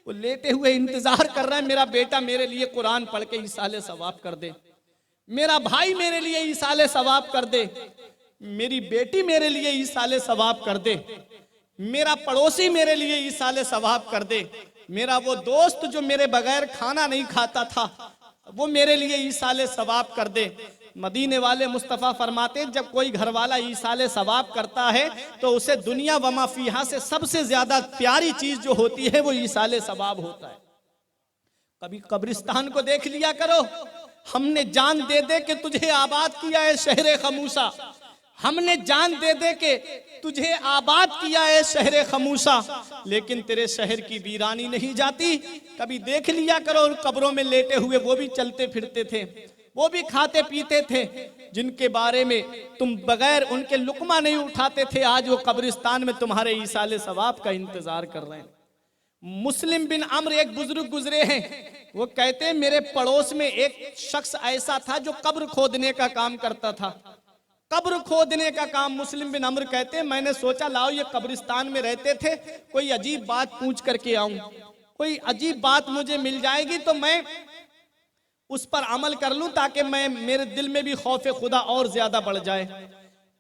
वो लेटे हुए इंतजार कर रहे हैं मेरा बेटा मेरे लिए कुरान पढ़ के ईसाले सवाब कर दे, मेरा भाई मेरे लिए ईसाले सवाब कर दे, मेरी बेटी मेरे लिए ईसाले सवाब कर दे, मेरा पड़ोसी मेरे लिए ईसाले सवाब कर दे, मेरा वो दोस्त जो मेरे बगैर खाना नहीं खाता था वो मेरे लिए ईसाले सवाब कर दे। मदीने वाले मुस्तफ़ा फरमाते, जब कोई घर वाला ईसाले सवाब करता है तो उसे दुनिया वमा फीहा से सबसे ज्यादा प्यारी चीज जो होती है वो ईसाले सवाब होता है। कभी कब्रिस्तान को देख लिया करो। हमने जान दे दे के तुझे आबाद किया है शहर खमूसा, हमने जान दे दे के तुझे आबाद किया है शहर खमूसा, लेकिन तेरे शहर की वीरानी नहीं जाती। कभी देख लिया करो, और कब्रों में लेटे हुए वो भी चलते फिरते थे, वो भी खाते पीते थे, जिनके बारे में तुम बगैर उनके लुकमा नहीं उठाते थे, आज वो कब्रिस्तान में तुम्हारे ईसाले सवाब का इंतजार कर रहे हैं। मुस्लिम बिन अम्र एक बुजुर्ग गुजरे हैं, वो कहते हैं मेरे पड़ोस में एक शख्स ऐसा था जो कब्र खोदने का काम करता था। कब्र खोदने का काम मुस्लिम बिन अम्र कहते हैं, मैंने सोचा लाओ ये कब्रिस्तान में रहते थे, कोई अजीब बात पूछ करके आऊं, कोई अजीब बात मुझे मिल जाएगी तो मैं उस पर अमल कर लूं, ताकि मैं मेरे दिल में भी खौफ खुदा और ज्यादा बढ़ जाए।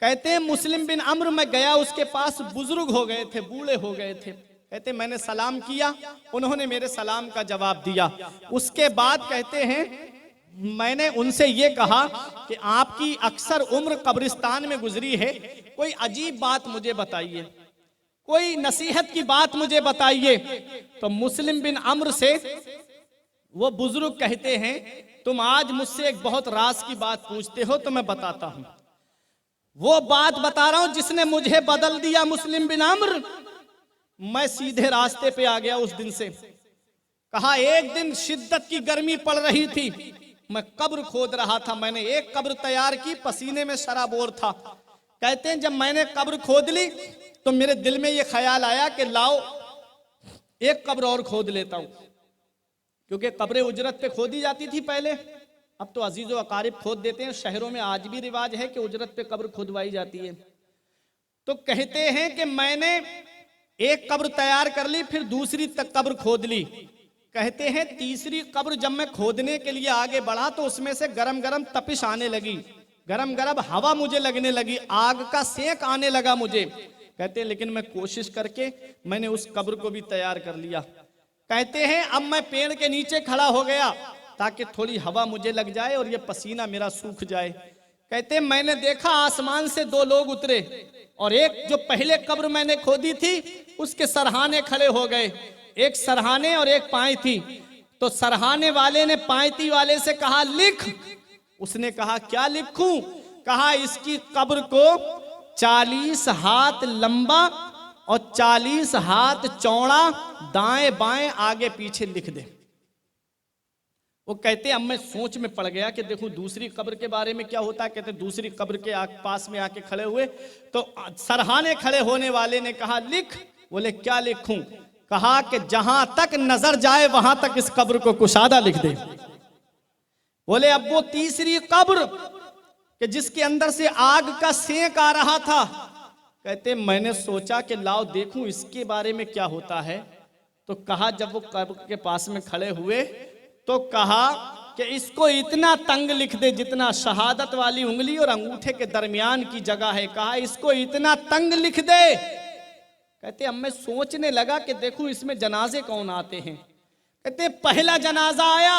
कहते हैं मुस्लिम बिन अम्र मैं गया उसके पास, बुजुर्ग हो गए थे, बूढ़े हो गए थे। कहते मैंने सलाम किया, उन्होंने मेरे सलाम का जवाब दिया। उसके बाद कहते हैं मैंने उनसे ये कहा कि आपकी अक्सर उम्र कब्रिस्तान में गुजरी है, कोई अजीब बात मुझे बताइए, कोई नसीहत की बात मुझे बताइए। तो मुस्लिम बिन अम्र से वो बुजुर्ग कहते हैं तुम आज मुझसे एक बहुत राज की बात पूछते हो तो मैं बताता हूं। वो बात बता रहा हूं जिसने मुझे बदल दिया मुस्लिम बिन अम्र। मैं सीधे रास्ते पे आ गया उस दिन से। कहा एक दिन शिद्दत की गर्मी पड़ रही थी, मैं कब्र खोद रहा था, मैंने एक कब्र तैयार की, पसीने में शराबोर था। कहते हैं जब मैंने कब्र खोद ली तो मेरे दिल में ये ख्याल आया कि लाओ एक कब्र और खोद लेता हूं, क्योंकि कब्रें उजरत पे खोदी जाती थी पहले, अब तो अजीजो अकारिब खोद देते हैं। शहरों में आज भी रिवाज है कि उजरत पे कब्र खुदवाई जाती है। तो कहते हैं कि मैंने एक कब्र तैयार कर ली, फिर दूसरी तक कब्र खोद ली। कहते हैं तीसरी कब्र जब मैं खोदने के लिए आगे बढ़ा तो उसमें से गरम गरम तपिश आने लगी, गरम गरम हवा मुझे लगने लगी, आग का सेक आने लगा मुझे। कहते हैं लेकिन मैं कोशिश करके मैंने उस कब्र को भी तैयार कर लिया। कहते हैं अब मैं पेड़ के नीचे खड़ा हो गया ताकि थोड़ी हवा मुझे लग जाए और ये पसीना मेरा सूख जाए। कहते हैं मैंने देखा आसमान से दो लोग उतरे और एक जो पहले कब्र मैंने खोदी थी उसके सरहाने खड़े हो गए, एक सरहाने और एक पायती। तो सरहाने वाले ने पायती वाले से कहा लिख। उसने कहा क्या लिखूं? कहा इसकी कब्र को 40 हाथ लंबा और 40 हाथ चौड़ा दाएं बाएं आगे पीछे लिख दे। वो कहते अब मैं सोच में पड़ गया कि देखूं दूसरी कब्र के बारे में क्या होता है। कहते दूसरी कब्र के पास में आके खड़े हुए तो सरहाने खड़े होने वाले ने कहा लिख। बोले क्या लिखूं? कहा कि जहां तक नजर जाए वहां तक इस कब्र को कुशादा लिख दे। बोले अब वो तीसरी कब्र कि जिसके अंदर से आग का सेंक आ रहा था, कहते मैंने सोचा कि लाओ देखूं इसके बारे में क्या होता है। तो कहा, जब वो कब्र के पास में खड़े हुए तो कहा कि इसको इतना तंग लिख दे जितना शहादत वाली उंगली और अंगूठे के दरमियान की जगह है। कहा इसको इतना तंग लिख दे। कहते अब मैं सोचने लगा कि देखूं इसमें जनाजे कौन आते हैं। कहते पहला जनाजा आया,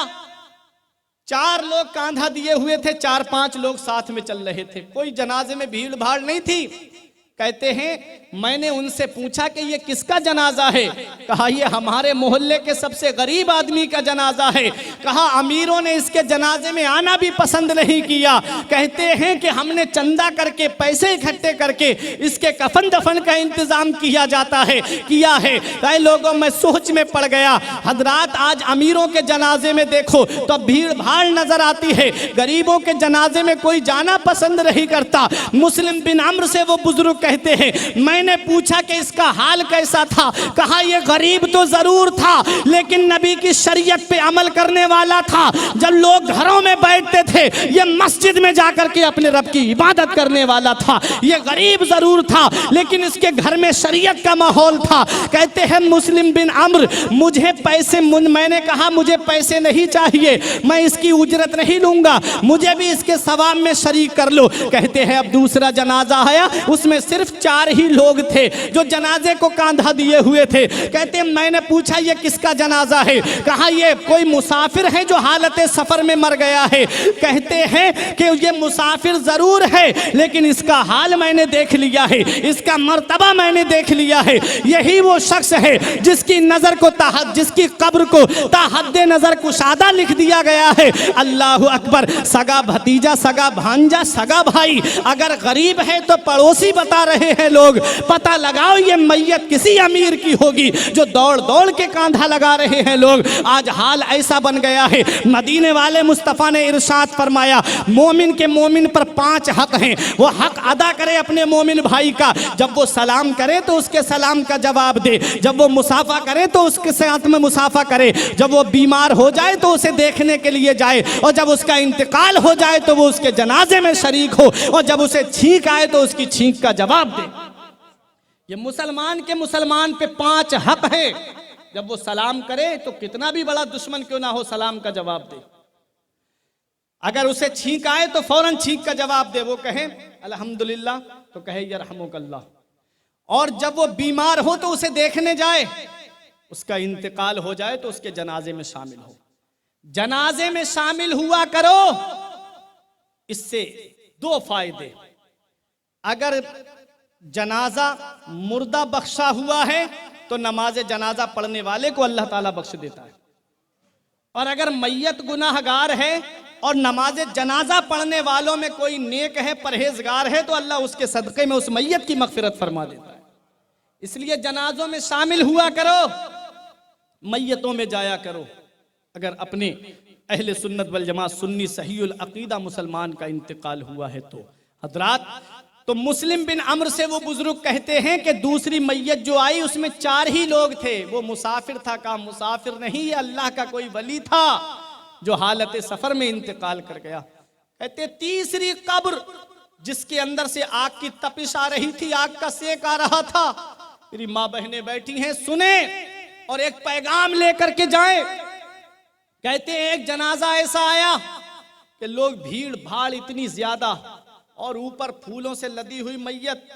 4 लोग कांधा दिए हुए थे, 4-5 लोग साथ में चल रहे थे, कोई जनाजे में भीड़ भाड़ नहीं थी। कहते हैं मैंने उनसे पूछा कि ये किसका जनाजा है। कहा ये हमारे मोहल्ले के सबसे गरीब आदमी का जनाजा है। कहा अमीरों ने इसके जनाजे में आना भी पसंद नहीं किया। कहते हैं कि हमने चंदा करके पैसे इकट्ठे करके इसके कफन दफन का इंतजाम किया है। कई लोगों में सोच में पड़ गया। हजरात आज अमीरों के जनाजे में देखो तो भीड़ भाड़ नजर आती है, गरीबों के जनाजे में कोई जाना पसंद नहीं करता। मुस्लिम बिन अम्र से वो बुजुर्ग कहते हैं मैंने पूछा कि इसका हाल कैसा था। कहा यह गरीब तो जरूर था लेकिन नबी की शरीयत पे अमल करने वाला था। जब लोग घरों में बैठते थे ये मस्जिद में जाकर के अपने रब की इबादत करने वाला था। यह गरीब जरूर था लेकिन इसके घर में शरीयत का माहौल था। कहते हैं मुस्लिम बिन अम्र मुझे पैसे, मैंने कहा मुझे पैसे नहीं चाहिए, मैं इसकी उजरत नहीं लूंगा, मुझे भी इसके सवाब में शरीक कर लो। कहते हैं अब दूसरा जनाजा आया, उसमें सिर्फ 4 ही लोग थे जो जनाजे को कांधा दिए हुए थे। कहते हैं मैंने पूछा ये किसका जनाजा है। कहा ये कोई मुसाफिर है जो हालत सफर में मर गया है। कहते हैं कि ये मुसाफिर जरूर है लेकिन इसका हाल मैंने देख लिया है, इसका मर्तबा मैंने देख लिया है। यही वो शख्स है जिसकी नजर को जिसकी कब्र को ताहद्दे नजर कुशादा लिख दिया गया है। अल्लाह अकबर। सगा भतीजा, सगा भांजा, सगा भाई अगर गरीब है तो पड़ोसी बता रहे हैं लोग, पता लगाओ ये मैयत किसी अमीर की होगी, जो दौड़ दौड़ के कांधा लगा रहे हैं लोग। आज हाल ऐसा बन गया है। मदीने वाले मुस्तफ़ा ने इरशाद फरमाया मोमिन के मोमिन पर 5 हक हैं, वो हक अदा करे अपने मोमिन भाई का। जब वो सलाम करे तो उसके सलाम का जवाब दे, जब वो मुसाफा करे तो उसके साथ में मुसाफा करे, जब वो बीमार हो जाए तो उसे देखने के लिए जाए, और जब उसका इंतकाल हो जाए तो वो उसके जनाजे में शरीक हो, और जब उसे छींक आए तो उसकी छींक का जवाब दे। ये मुसलमान के मुसलमान पे 5 हक है। जब वो सलाम करे तो कितना भी बड़ा दुश्मन क्यों ना हो सलाम का जवाब दे। अगर उसे छींक आए तो फौरन छींक का जवाब दे। वो कहे अल्हम्दुलिल्लाह तो कहे यरहमुकल्लाह। और जब वो बीमार हो तो उसे देखने जाए, उसका इंतकाल हो जाए तो उसके जनाजे में शामिल हो। जनाजे में शामिल हुआ करो। इससे 2 फायदे। अगर जनाजा मुर्दा बख्शा हुआ है तो नमाज जनाजा पढ़ने वाले को अल्लाह ताला बख्श देता है, और अगर मैयत गुनाहगार है और नमाज जनाजा पढ़ने वालों में कोई नेक है, परहेजगार है, तो अल्लाह उसके सदक़े में उस मैयत की मग़फ़िरत फरमा देता है। इसलिए जनाजों में शामिल हुआ करो, मैयतों में जाया करो। अगर अपने अहले सुन्नत वल जमात सुन्नी सहीउल अक़ीदा मुसलमान का इंतकाल हुआ है तो हज़रात, तो मुस्लिम बिन अम्र से वो बुजुर्ग कहते हैं कि दूसरी मैयत जो आई उसमें 4 ही लोग थे। वो मुसाफिर था। कहा मुसाफिर नहीं, ये अल्लाह का कोई वली था जो हालत सफर में इंतकाल कर गया। कहते तीसरी कब्र जिसके अंदर से आग की तपिश आ रही थी, आग का सेक आ रहा था। मेरी माँ बहनें बैठी हैं, सुने और एक पैगाम लेकर के जाएं। कहते हैं एक जनाजा ऐसा आया कि लोग भीड़ भाड़ इतनी ज्यादा और ऊपर फूलों से लदी हुई मैयत।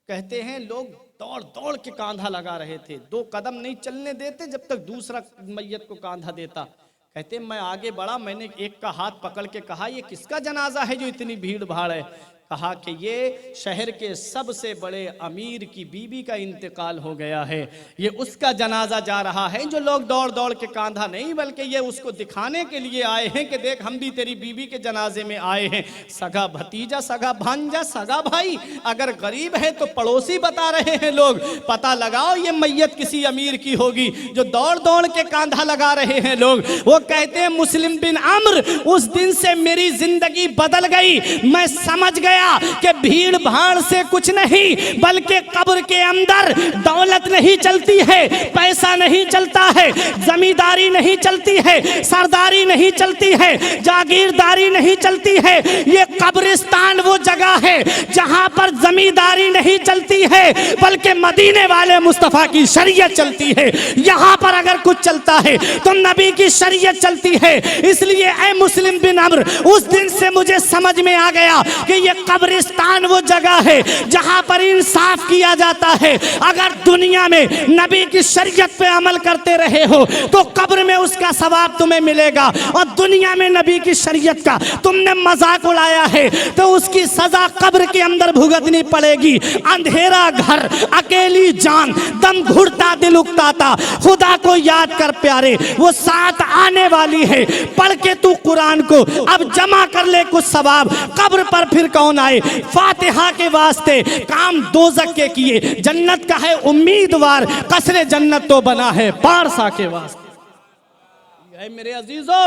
कहते हैं लोग दौड़ दौड़ के कांधा लगा रहे थे, 2 कदम नहीं चलने देते जब तक दूसरा मैयत को कांधा देता। कहते मैं आगे बढ़ा, मैंने एक का हाथ पकड़ के कहा ये किसका जनाजा है जो इतनी भीड़ भाड़ है। कहा कि ये शहर के सबसे बड़े अमीर की बीबी का इंतकाल हो गया है, ये उसका जनाजा जा रहा है। जो लोग दौड़ दौड़ के कांधा नहीं बल्कि ये उसको दिखाने के लिए आए हैं कि देख हम भी तेरी बीबी के जनाजे में आए हैं। सगा भतीजा, सगा भांजा, सगा भाई अगर गरीब है तो पड़ोसी बता रहे हैं लोग, पता लगाओ ये मैयत किसी अमीर की होगी जो दौड़ दौड़ के कांधा लगा रहे हैं लोग। वो कहते हैं मुस्लिम बिन अम्र, उस दिन से मेरी जिंदगी बदल गई। मैं समझ गया गया कि भीड़ भाड़ से कुछ नहीं, बल्कि कब्र के अंदर दौलत नहीं चलती है, पैसा नहीं चलता है, जमींदारी नहीं चलती है, सरदारी नहीं चलती है, जागीरदारी नहीं चलती है। ये कब्रिस्तान वो जगह है जहां पर जमींदारी नहीं चलती है, बल्कि मदीने वाले मुस्तफा की शरीयत चलती है। यहां पर अगर कुछ चलता है तो नबी की शरीयत चलती है। इसलिए ऐ मुस्लिम बिन अम्र, उस दिन से मुझे समझ में आ गया कि ये कब्रिस्तान वो जगह है जहां पर इंसाफ किया जाता है। अगर दुनिया में नबी की शरीयत पे अमल करते रहे हो तो कब्र में उसका सवाब तुम्हें मिलेगा, और दुनिया में नबी की शरीयत का तुमने मजाक उड़ाया है तो उसकी सजा कब्र के अंदर भुगतनी पड़ेगी। अंधेरा घर, अकेली जान, दम घुटता दिल उकताता, खुदा को याद कर प्यारे, वो साथ आने वाली है। पढ़ के तू कुरान को अब जमा कर ले कुछ सवाब, कब्र पर फिर कौन आए। फातिहा के वास्ते काम दोजक के किए, जन्नत का है उम्मीदवार, कसरे जन्नत तो बना है पारसा के वास्ते। मेरे अजीजों,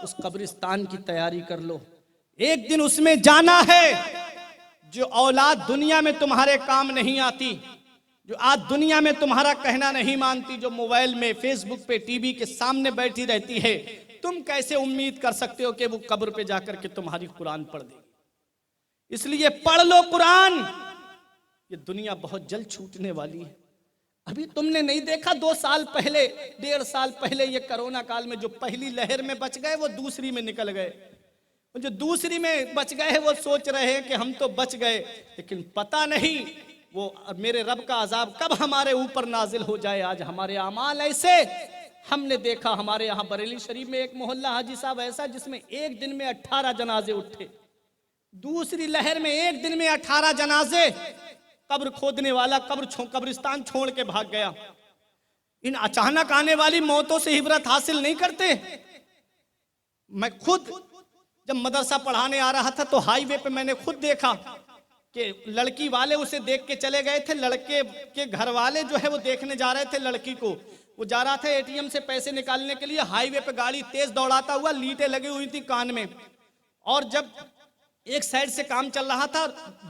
उस कब्रिस्तान की तैयारी कर लो, एक दिन उसमें जाना है। जो औलाद दुनिया में तुम्हारे काम नहीं आती, जो आज दुनिया में तुम्हारा कहना नहीं मानती, जो मोबाइल में, फेसबुक पे, टीवी के सामने बैठी रहती है, तुम कैसे उम्मीद कर सकते हो कि वो कब्र पे जाकर के तुम्हारी कुरान पढ़ देगी। इसलिए पढ़ लो कुरान। ये दुनिया बहुत जल्द छूटने वाली है। अभी तुमने नहीं देखा 2 साल पहले, 1.5 साल पहले, ये कोरोना काल में जो पहली लहर में बच गए वो दूसरी में निकल गए, जो दूसरी में बच गए वो सोच रहे हैं कि हम तो बच गए, लेकिन पता नहीं वो मेरे रब का अजाब कब हमारे ऊपर नाजिल हो जाए। आज हमारे अमाल ऐसे, हमने देखा हमारे यहाँ बरेली शरीफ में एक मोहल्ला हाजी साहब ऐसा जिसमें एक दिन में 18 जनाजे उठे। दूसरी लहर में एक दिन में 18 जनाजे। कब्र खोदने वाला कब्रिस्तान छोड़ के भाग गया। इन अचानक आने वाली मौतों से इबरत हासिल नहीं करते। मैं खुद जब मदरसा पढ़ाने आ रहा था तो हाईवे पे मैंने खुद देखा कि लड़की वाले उसे देख के चले गए थे, लड़के के घर वाले जो है वो देखने जा रहे थे लड़की को। वो जा रहा था एटीएम से पैसे निकालने के लिए, हाईवे पे गाड़ी तेज दौड़ाता हुआ, लीटें लगी हुई थी कान में, और जब एक साइड से काम चल रहा था,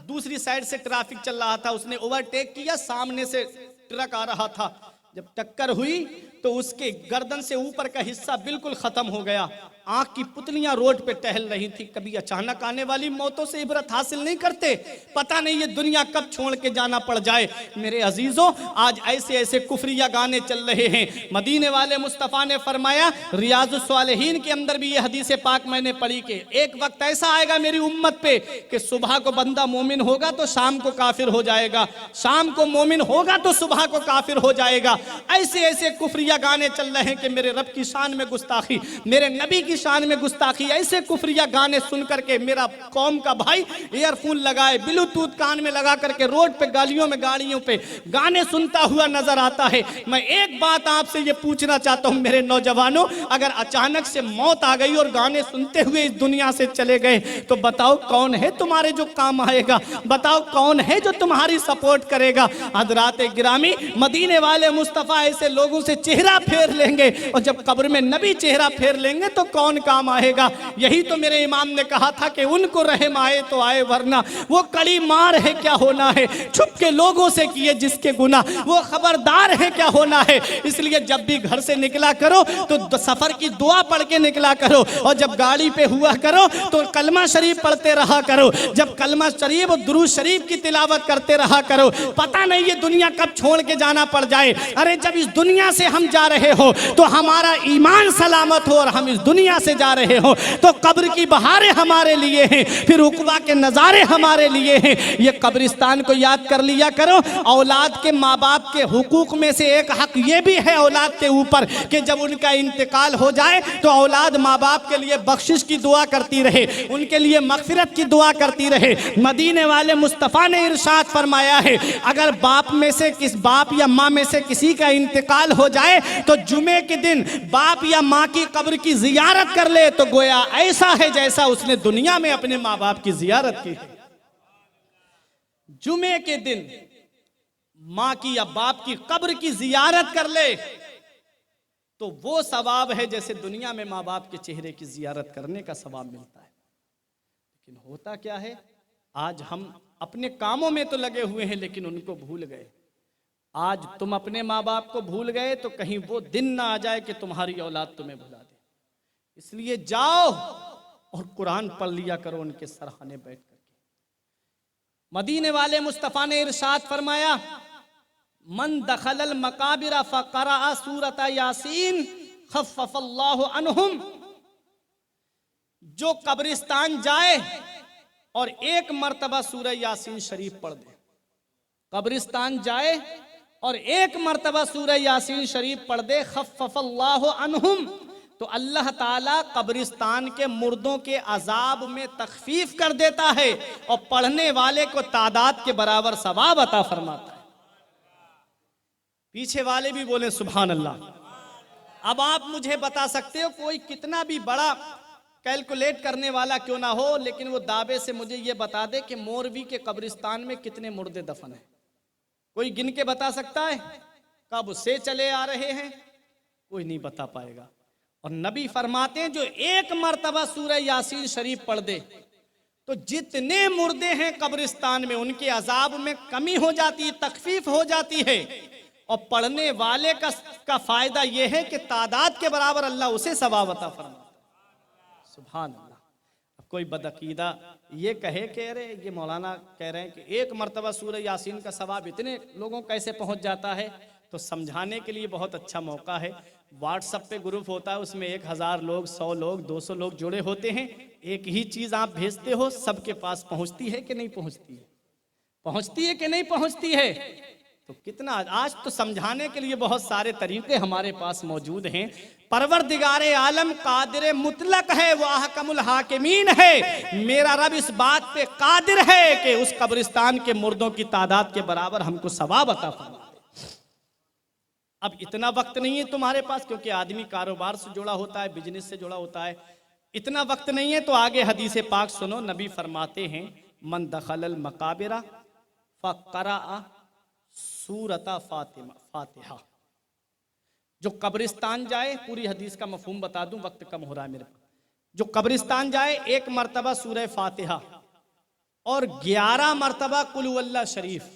दूसरी साइड से ट्रैफिक चल रहा था, उसने ओवरटेक किया, सामने से ट्रक आ रहा था। जब टक्कर हुई तो उसके गर्दन से ऊपर का हिस्सा बिल्कुल खत्म हो गया। आंख की पुतलियां रोड पे टहल रही थी। कभी अचानक आने वाली मौतों से इबरत हासिल नहीं करते। पता नहीं ये दुनिया कब छोड़ के जाना पड़ जाए। मेरे अजीजों, आज ऐसे ऐसे कुफरिया गाने चल रहे हैं। मदीने वाले मुस्तफ़ा ने फरमाया, रियाजुस सालिहीन के अंदर भी ये हदीस पाक मैंने पढ़ी कि एक वक्त ऐसा आएगा मेरी उम्मत पे कि सुबह को बंदा मोमिन होगा तो शाम को काफिर हो जाएगा, शाम को मोमिन होगा तो सुबह को काफिर हो जाएगा। ऐसे ऐसे कुफरिया गाने चल रहे हैं कि मेरे रब की शान में गुस्ताखी, मेरे नबी की शान में गुस्ताखी। ऐसे कुफरिया गाने सुन करके मेरा कौम का भाई ईयरफोन लगाए, ब्लूटूथ कान में लगा करके रोड पे, गालियों में, गाड़ियों पे गाने सुनता हुआ नजर आता है। मैं एक बात आपसे ये पूछना चाहता हूं मेरे नौजवानों, अगर अचानक से मौत आ गई और गाने सुनते हुए इस दुनिया से चले गए तो बताओ कौन है तुम्हारे जो काम आएगा? बताओ कौन है जो तुम्हारी सपोर्ट करेगा? हजरात गिरामी, मदीने वाले मुस्तफ़ा ऐसे लोगों से चेहरा फेर लेंगे, और जब कब्र में नबी चेहरा फेर लेंगे तो कौन काम आएगा? यही तो मेरे इमाम ने कहा था कि उनको रहम आए तो आए, वरना वो कड़ी मार है क्या होना है। छुप के लोगों से किए जिसके गुनाह, वो खबरदार है क्या होना है। इसलिए जब भी घर से निकला करो तो सफर की दुआ पढ़ के निकला करो, और जब गाड़ी पे हुआ करो तो कलमा शरीफ पढ़ते रहा करो। जब कलमा शरीफ और दुरूद शरीफ की तिलावत करते रहा करो। पता नहीं ये दुनिया कब छोड़ के जाना पड़ जाए। अरे जब इस दुनिया से हम जा रहे हो तो हमारा ईमान सलामत हो, और हम इस दुनिया से जा रहे हो तो कब्र की बहारें हमारे लिए हैं, फिर उक़बा के नज़ारे हमारे लिए हैं। ये कब्रिस्तान को याद कर लिया करो। औलाद के माँ बाप के हुकूक में से एक हक ये भी है औलाद के ऊपर कि जब उनका इंतकाल हो जाए तो औलाद माँ बाप के लिए बख्शिश की दुआ करती रहे, उनके लिए मग़फ़िरत की दुआ करती रहे। मदीने वाले मुस्तफ़ा ने इरशाद फरमाया है, अगर बाप में से बाप या माँ में से किसी का इंतकाल हो जाए तो जुमे के दिन बाप या माँ की कब्र की जियारत कर ले तो गोया ऐसा है जैसा उसने दुनिया में अपने माँ बाप की जियारत की है। जुमे के दिन माँ की या बाप की कब्र की जियारत कर ले तो वो सवाब है जैसे दुनिया में माँ बाप के चेहरे की जियारत करने का सवाब मिलता है। लेकिन होता क्या है, आज हम अपने कामों में तो लगे हुए हैं लेकिन उनको भूल गए। आज तुम अपने माँ बाप को भूल गए तो कहीं वो दिन ना आ जाए कि तुम्हारी औलाद तुम्हें भुला दे। इसलिए जाओ और कुरान पढ़ लिया करो उनके सरहाने बैठ करके। मदीने वाले मुस्तफ़ा ने इरशाद फरमाया, मन दखलल मकाबिरा फ़क़रा सूरत यासीन खफ़फ़ल्लाहु अन्हुम। जो कब्रिस्तान जाए और एक मर्तबा सूरह यासीन शरीफ पढ़ दे, कब्रिस्तान जाए और एक मर्तबा सूरह यासीन शरीफ पढ़ दे, खफ़फ़ल्लाहु अन्हुम, तो अल्लाह ताला कब्रिस्तान के मुर्दों के अजाब में तखफीफ कर देता है और पढ़ने वाले को तादाद के बराबर सवाब अता फरमाता है। पीछे वाले भी बोले सुभान अल्लाह। अब आप मुझे बता सकते हो, कोई कितना भी बड़ा कैलकुलेट करने वाला क्यों ना हो, लेकिन वो दावे से मुझे ये बता दे कि मोरबी के कब्रिस्तान में कितने मुर्दे दफन हैं? कोई गिन के बता सकता है? कब से चले आ रहे हैं? कोई नहीं बता पाएगा। और नबी फरमाते हैं जो एक मर्तबा सूरह यासीन शरीफ पढ़ दे तो जितने मुर्दे हैं कब्रिस्तान में उनके अजाब में कमी हो जाती है, तखफीफ हो जाती है। और पढ़ने वाले का फायदा यह है कि तादाद के बराबर अल्लाह उसे सवाब अता फरमाता है। सुभान अल्लाह। अब कोई बदअकीदा ये कहे कि अरे ये मौलाना कह रहे हैं कि एक मर्तबा सूरह यासीन का सवाब इतने लोगों कैसे पहुंच जाता है, तो समझाने के लिए बहुत अच्छा मौका है। व्हाट्सएप पे ग्रुप होता है, उसमें 1000 लोग, 100 लोग, 200 लोग जुड़े होते हैं। एक ही चीज़ आप भेजते हो, सबके पास पहुंचती है कि नहीं पहुंचती है? पहुंचती है कि नहीं पहुंचती है? तो कितना आज तो समझाने के लिए बहुत सारे तरीके हमारे पास मौजूद हैं। परवरदिगारे आलम कादिर मुतलक है, वो अहकमुल हाकिमीन है। मेरा रब इस बात पे कादिर है कि उस कब्रिस्तान के मुर्दों की तादाद के बराबर हमको सवाब अता फरमाए। अब इतना वक्त नहीं है तुम्हारे पास, क्योंकि आदमी कारोबार से जुड़ा होता है, बिजनेस से जुड़ा होता है, इतना वक्त नहीं है। तो आगे हदीस पाक सुनो। नबी फरमाते हैं, मन दखलल मकाबिरा फ़क़रा सूरता फातिहा। जो कब्रिस्तान जाए, पूरी हदीस का मफहूम बता दूं, वक्त कम हो रहा है मेरे पास। जो कब्रिस्तान जाए एक मर्तबा सूरह फातिहा और 11 मर्तबा कुल हुवल्लाह शरीफ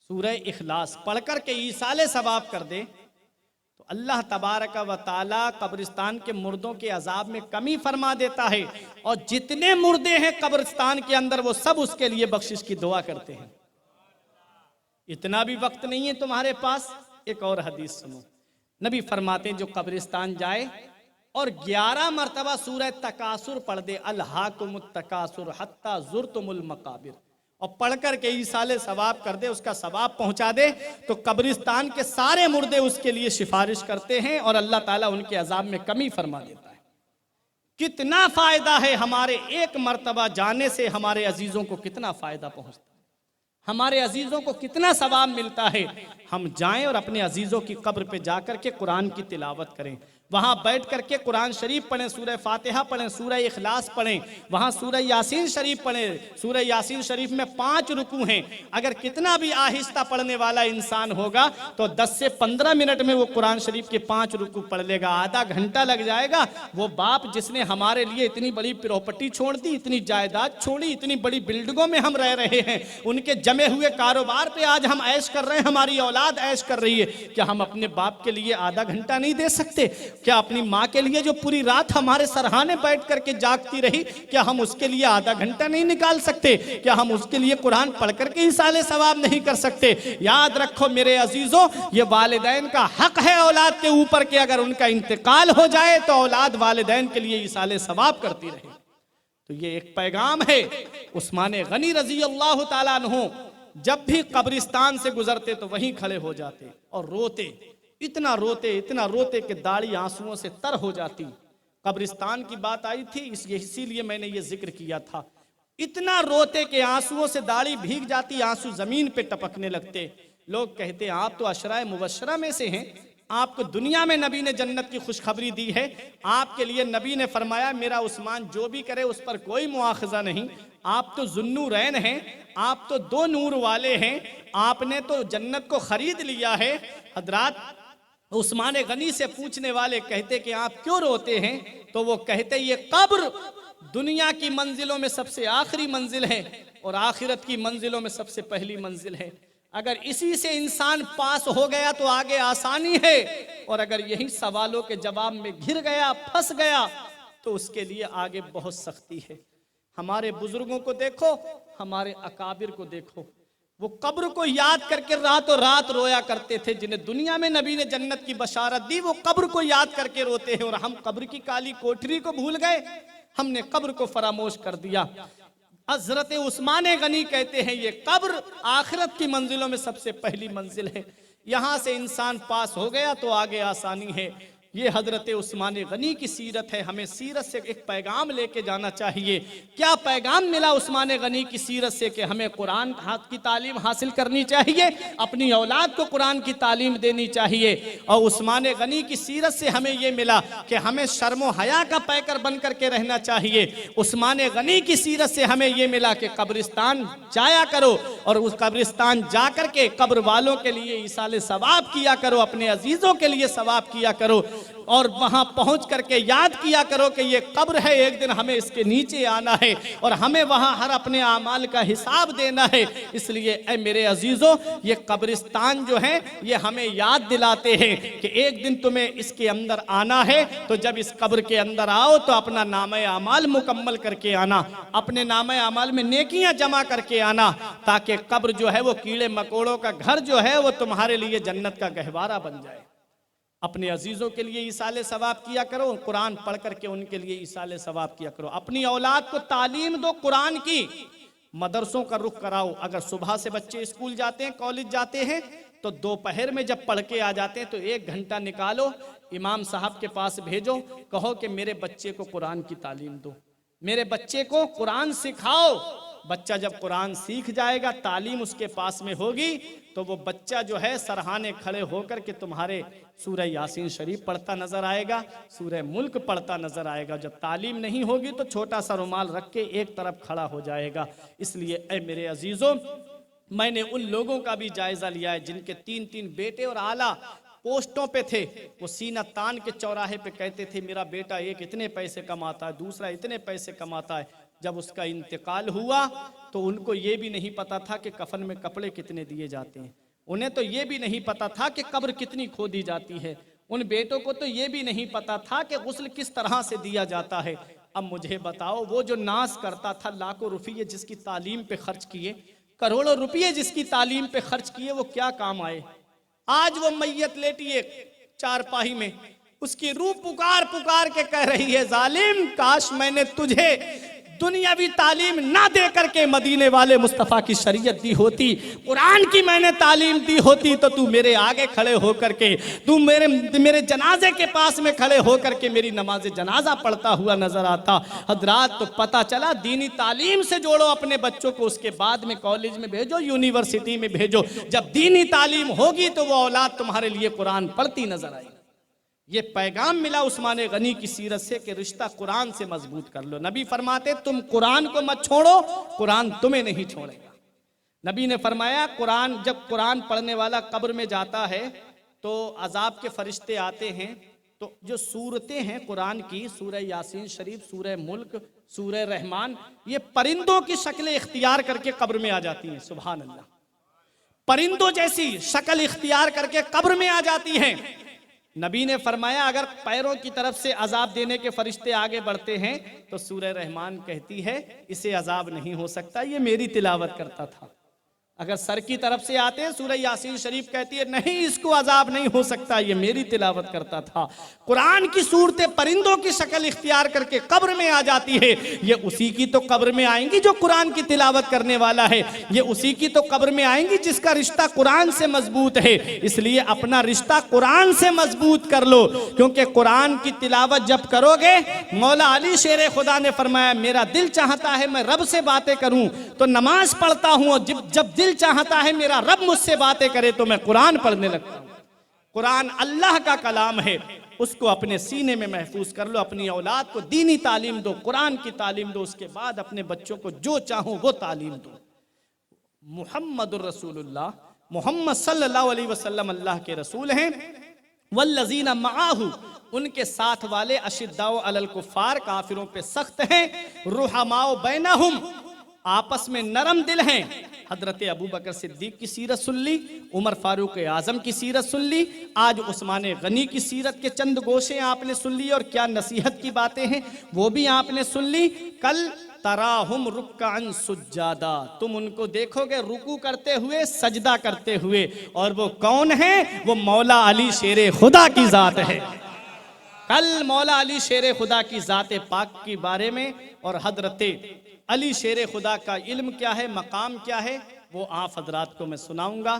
सूरह इखलास पढ़कर के ईसाले सवाब कर दे तो अल्लाह तबारक व ताला कब्रिस्तान के मुर्दों के अजाब में कमी फरमा देता है। और जितने मुर्दे हैं कब्रिस्तान के अंदर वो सब उसके लिए बख्शिश की दुआ करते हैं। इतना भी वक्त नहीं है तुम्हारे पास। एक और हदीस सुनो। नबी फरमाते हैं जो कब्रिस्तान जाए और 11 मर्तबा सूरह तकासुर पढ़ दे, अल्हाकुमुत तकासुर हत्ता ज़ुरतुमुल मकाबिर, और पढ़कर के ईसाले सवाब कर दे, उसका सवाब पहुंचा दे, तो कब्रिस्तान के सारे मुर्दे उसके लिए सिफारिश करते हैं और अल्लाह ताला उनके अजाब में कमी फरमा देता है। कितना फायदा है हमारे एक मर्तबा जाने से, हमारे अजीजों को कितना फायदा पहुंचता है, हमारे अजीजों को कितना सवाब मिलता है। हम जाएं और अपने अजीजों की कब्र पे जाकर के कुरान की तिलावत करें, वहां बैठ करके कुरान शरीफ पढ़ें, सूरह फातिहा पढ़ें, सूरह इखलास पढ़ें, वहां सूरह यासीन शरीफ पढ़ें। सूरह यासीन शरीफ में 5 रुकू हैं। अगर कितना भी आहिस्ता पढ़ने वाला इंसान होगा तो 10 से 15 मिनट में वो कुरान शरीफ के 5 रुकू पढ़ लेगा। आधा घंटा लग जाएगा। वो बाप जिसने हमारे लिए इतनी बड़ी प्रॉपर्टी छोड़ दी, इतनी जायदाद छोड़ी, इतनी बड़ी बिल्डिंगों में हम रह रहे हैं, उनके जमे हुए कारोबार पे आज हम ऐश कर रहे हैं, हमारी औलाद ऐश कर रही है, क्या हम अपने बाप के लिए आधा घंटा नहीं दे सकते? क्या अपनी माँ के लिए जो पूरी रात हमारे सरहाने बैठ करके जागती रही, क्या हम उसके लिए आधा घंटा नहीं निकाल सकते? क्या हम उसके लिए कुरान पढ़ करके ईसाले सवाब नहीं कर सकते? याद रखो मेरे अजीजों, ये वालिदैन का हक है औलाद के ऊपर के अगर उनका इंतकाल हो जाए तो औलाद वालिदैन के लिए ईसाले सवाब करती रहे। तो ये एक पैगाम है। उस्मान गनी रजी अल्लाह ताला अन्हु जब भी कब्रिस्तान से गुजरते तो वहीं खड़े हो जाते और रोते, इतना रोते कि दाढ़ी आंसुओं से तर हो जाती। कब्रिस्तान की बात आई थी इसीलिए मैंने ये जिक्र किया था। इतना रोते कि आंसुओं से दाढ़ी भीग जाती, आंसू जमीन पे टपकने लगते। लोग कहते हैं आप तो अशराए मुबशरा में से हैं, आपको दुनिया में नबी ने जन्नत की खुशखबरी दी है, आपके लिए नबी ने फरमाया मेरा उस्मान जो भी करे उस पर कोई मुआखजा नहीं, आप तो जुन्नूरैन हैं, आप तो 2 नूर वाले हैं, आपने तो जन्नत को खरीद लिया है। हजरात उस्मान गनी से पूछने वाले कहते कि आप क्यों रोते हैं? तो वो कहते ये कब्र दुनिया की मंजिलों में सबसे आखिरी मंजिल है और आखिरत की मंजिलों में सबसे पहली मंजिल है। अगर इसी से इंसान पास हो गया तो आगे आसानी है, और अगर यही सवालों के जवाब में घिर गया, फंस गया, तो उसके लिए आगे बहुत सख्ती है। हमारे बुजुर्गों को देखो, हमारे अकाबिर को देखो, वो कब्र को याद करके रातों रात रोया करते थे। जिन्हें दुनिया में नबी ने जन्नत की बशारत दी, वो कब्र को याद करके रोते हैं। और हम कब्र की काली कोठरी को भूल गए, हमने कब्र को फरामोश कर दिया। हजरत उस्मान गनी कहते हैं ये कब्र आखिरत की मंजिलों में सबसे पहली मंजिल है। यहां से इंसान पास हो गया तो आगे आसानी है। ये हजरत उस्मान गनी की सीरत है। हमें सीरत से एक पैगाम लेके जाना चाहिए। क्या पैगाम मिला उस्मान गनी की सीरत से? कि हमें कुरान की तालीम हासिल करनी चाहिए, अपनी औलाद को कुरान की तालीम देनी चाहिए। और उस्मान गनी की सीरत से हमें ये मिला कि हमें शर्म हया का पैकर बन करके रहना चाहिए। उस्मान गनी की सीरत से हमें ये मिला कि कब्रिस्तान जाया करो और उस कब्रिस्तान जा करके कब्र वालों के लिए इसाले सवाब किया करो, अपने अजीजों के लिए सवाब किया करो, और वहां पहुंच करके याद किया करो कि ये कब्र है, एक दिन हमें इसके नीचे आना है और हमें वहां हर अपने आमाल का हिसाब देना है। इसलिए ऐ मेरे अजीजों, ये कब्रिस्तान जो है ये हमें याद दिलाते हैं कि एक दिन तुम्हें इसके अंदर आना है। तो जब इस कब्र के अंदर आओ तो अपना नामे आमाल मुकम्मल करके आना, अपने नामे आमाल में नेकियां जमा करके आना, ताकि कब्र जो है वो कीड़े मकोड़ों का घर जो है वो तुम्हारे लिए जन्नत का गहवारा बन जाए। अपने अजीजों के लिए इसाले सवाब किया करो, कुरान पढ़ करके उनके लिए इसाले सवाब किया करो। अपनी औलाद को तालीम दो कुरान की, मदरसों का रुख कराओ। अगर सुबह से बच्चे स्कूल जाते हैं, कॉलेज जाते हैं, तो दोपहर में जब पढ़ के आ जाते हैं तो 1 घंटा निकालो, इमाम साहब के पास भेजो, कहो कि मेरे बच्चे को कुरान की तालीम दो, मेरे बच्चे को कुरान सिखाओ। बच्चा जब कुरान सीख जाएगा, तालीम उसके पास में होगी, तो वो बच्चा जो है सरहाने खड़े होकर के तुम्हारे सूरह यासीन शरीफ पढ़ता नजर आएगा, सूरह मुल्क पढ़ता नजर आएगा। जब तालीम नहीं होगी तो छोटा सा रुमाल रख के एक तरफ खड़ा हो जाएगा। इसलिए ऐ मेरे अजीजों, मैंने उन लोगों का भी जायजा लिया है जिनके 3-3 बेटे और आला पोस्टों पे थे। वो सीना तान के चौराहे पे कहते थे मेरा बेटा एक इतने पैसे कमाता है, दूसरा इतने पैसे कमाता है। जब उसका इंतकाल हुआ तो उनको ये भी नहीं पता था कि कफन में कपड़े कितने दिए जाते हैं, उन्हें तो ये भी नहीं पता था कि कब्र कितनी खोदी जाती है, उन बेटों को तो ये भी नहीं पता था कि गुस्ल किस तरह से दिया जाता है। अब मुझे बताओ, वो जो नाश करता था, लाखों रुपये जिसकी तालीम पे खर्च किए, करोड़ों रुपये जिसकी तालीम पे खर्च किए, वो क्या काम आए? आज वो मैयत लेटी है चारपाही में, उसकी रूह पुकार पुकार के कह रही है जालिम, काश मैंने तुझे दुनियावी तालीम ना दे करके मदीने वाले मुस्तफ़ा की शरीयत दी होती, कुरान की मैंने तालीम दी होती, तो तू मेरे आगे खड़े होकर के, तू मेरे जनाजे के पास में खड़े होकर के मेरी नमाज जनाजा पढ़ता हुआ नजर आता। हजरात, तो पता चला दीनी तालीम से जोड़ो अपने बच्चों को, उसके बाद में कॉलेज में भेजो, यूनिवर्सिटी में भेजो। जब दीनी तालीम होगी तो वो औलाद तुम्हारे लिए कुरान पढ़ती नजर आएगी। ये पैगाम मिला उस्मान गनी की सीरत से कि रिश्ता कुरान से मजबूत कर लो। नबी फरमाते तुम कुरान को मत छोड़ो, कुरान तुम्हें नहीं छोड़ेगा। नबी ने फरमाया कुरान, जब कुरान पढ़ने वाला कब्र में जाता है तो अजाब के फरिश्ते आते हैं, तो जो सूरतें हैं कुरान की, सूरह यासीन शरीफ, सूरह मुल्क, सूरह रहमान, ये परिंदों की शक्लें इख्तियार करके कब्र में आ जाती हैं। सुभान अल्लाह, परिंदों जैसी शक्ल इख्तियार करके कब्र में आ जाती हैं। नबी ने फरमाया अगर पैरों की तरफ से अजाब देने के फरिश्ते आगे बढ़ते हैं तो सूरह रहमान कहती है इसे अजाब नहीं हो सकता, ये मेरी तिलावत करता था। अगर सर की तरफ से आते हैं सूरह यासीन शरीफ कहती है नहीं, इसको अजाब नहीं हो सकता, ये मेरी तिलावत करता था। कुरान की सूरतें परिंदों की शक्ल इख्तियार करके कब्र में आ जाती है। ये उसी की तो कब्र में आएंगी जो कुरान की तिलावत करने वाला है, ये उसी की तो कब्र में आएंगी जिसका रिश्ता कुरान से मजबूत है। इसलिए अपना रिश्ता कुरान से मजबूत कर लो, क्योंकि कुरान की तिलावत जब करोगे, मौला अली शेर खुदा ने फरमाया मेरा दिल चाहता है मैं रब से बातें करूं तो नमाज पढ़ता हूं, और जब दिल चाहता है मेरा रब मुझसे बातें करे तो मैं कुरान पढ़ने लगता हूं। कुरान अल्लाह का कलाम है, उसको अपने सीने में महफूज कर लो। अपनी औलाद को दीनी तालीम दो, कुरान की तालीम दो, उसके बाद अपने बच्चों को जो चाहो वो तालीम दो। मुहम्मदुर रसूलुल्लाह, मोहम्मद सल्लल्लाहु अलैहि वसल्लम अल्लाह के रसूल हैं। वल्लज़ीना मआहु, उनके साथ वाले अशिद्दाओ अलल कुफ्फार, काफिरों पे सख्त हैं, रुहमाओ बैनहुम, आपस में नरम दिल हैं। हजरत अबू बकर सिद्दीक की सीरत सुन ली, उमर फारूक आजम की सीरत सुन ली, आज उस्मान गनी की सीरत के चंद गोशे आपने सुन ली, और क्या नसीहत की बातें हैं वो भी आपने सुन ली। कल तराहुम रुक्कान सुज्जादा, तुम उनको देखोगे रुकू करते हुए, सजदा करते हुए, और वो कौन है? वो मौला अली शेर खुदा की जात है। कल मौला अली शेर खुदा की जात पाक के बारे में और हजरत अली शेर खुदा का इल्म क्या है, मकाम क्या है, वो आप हजरात को मैं सुनाऊंगा।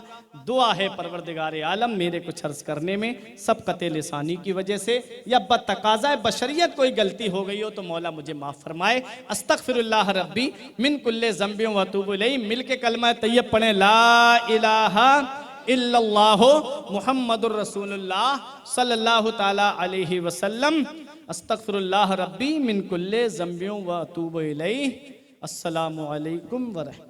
दुआ है परवरदिगार आलम मेरे कुछ अर्ज करने में सब कते लिसानी की वजह से या बतकाज़ा बशरियत कोई गलती हो गई हो तो मौला मुझे माफ़ फरमाए। अस्तगफिरुल्लाह रब्बी मिन कुल्ले ज़ंबियों व अतूबु इलैहि। मिल के कलमा तैयब पढ़ें, ला इलाहा इल्लल्लाहु मुहम्मदुर रसूलुल्लाह सल्लल्लाहु ताला अलैहि वसल्लम। अस्तगफिरुल्लाह रब्बी मिन कुल्ले ज़ंबियों व अतूबु इलैहि। अस्सलामु अलैकुम व रहमतुल्लाह।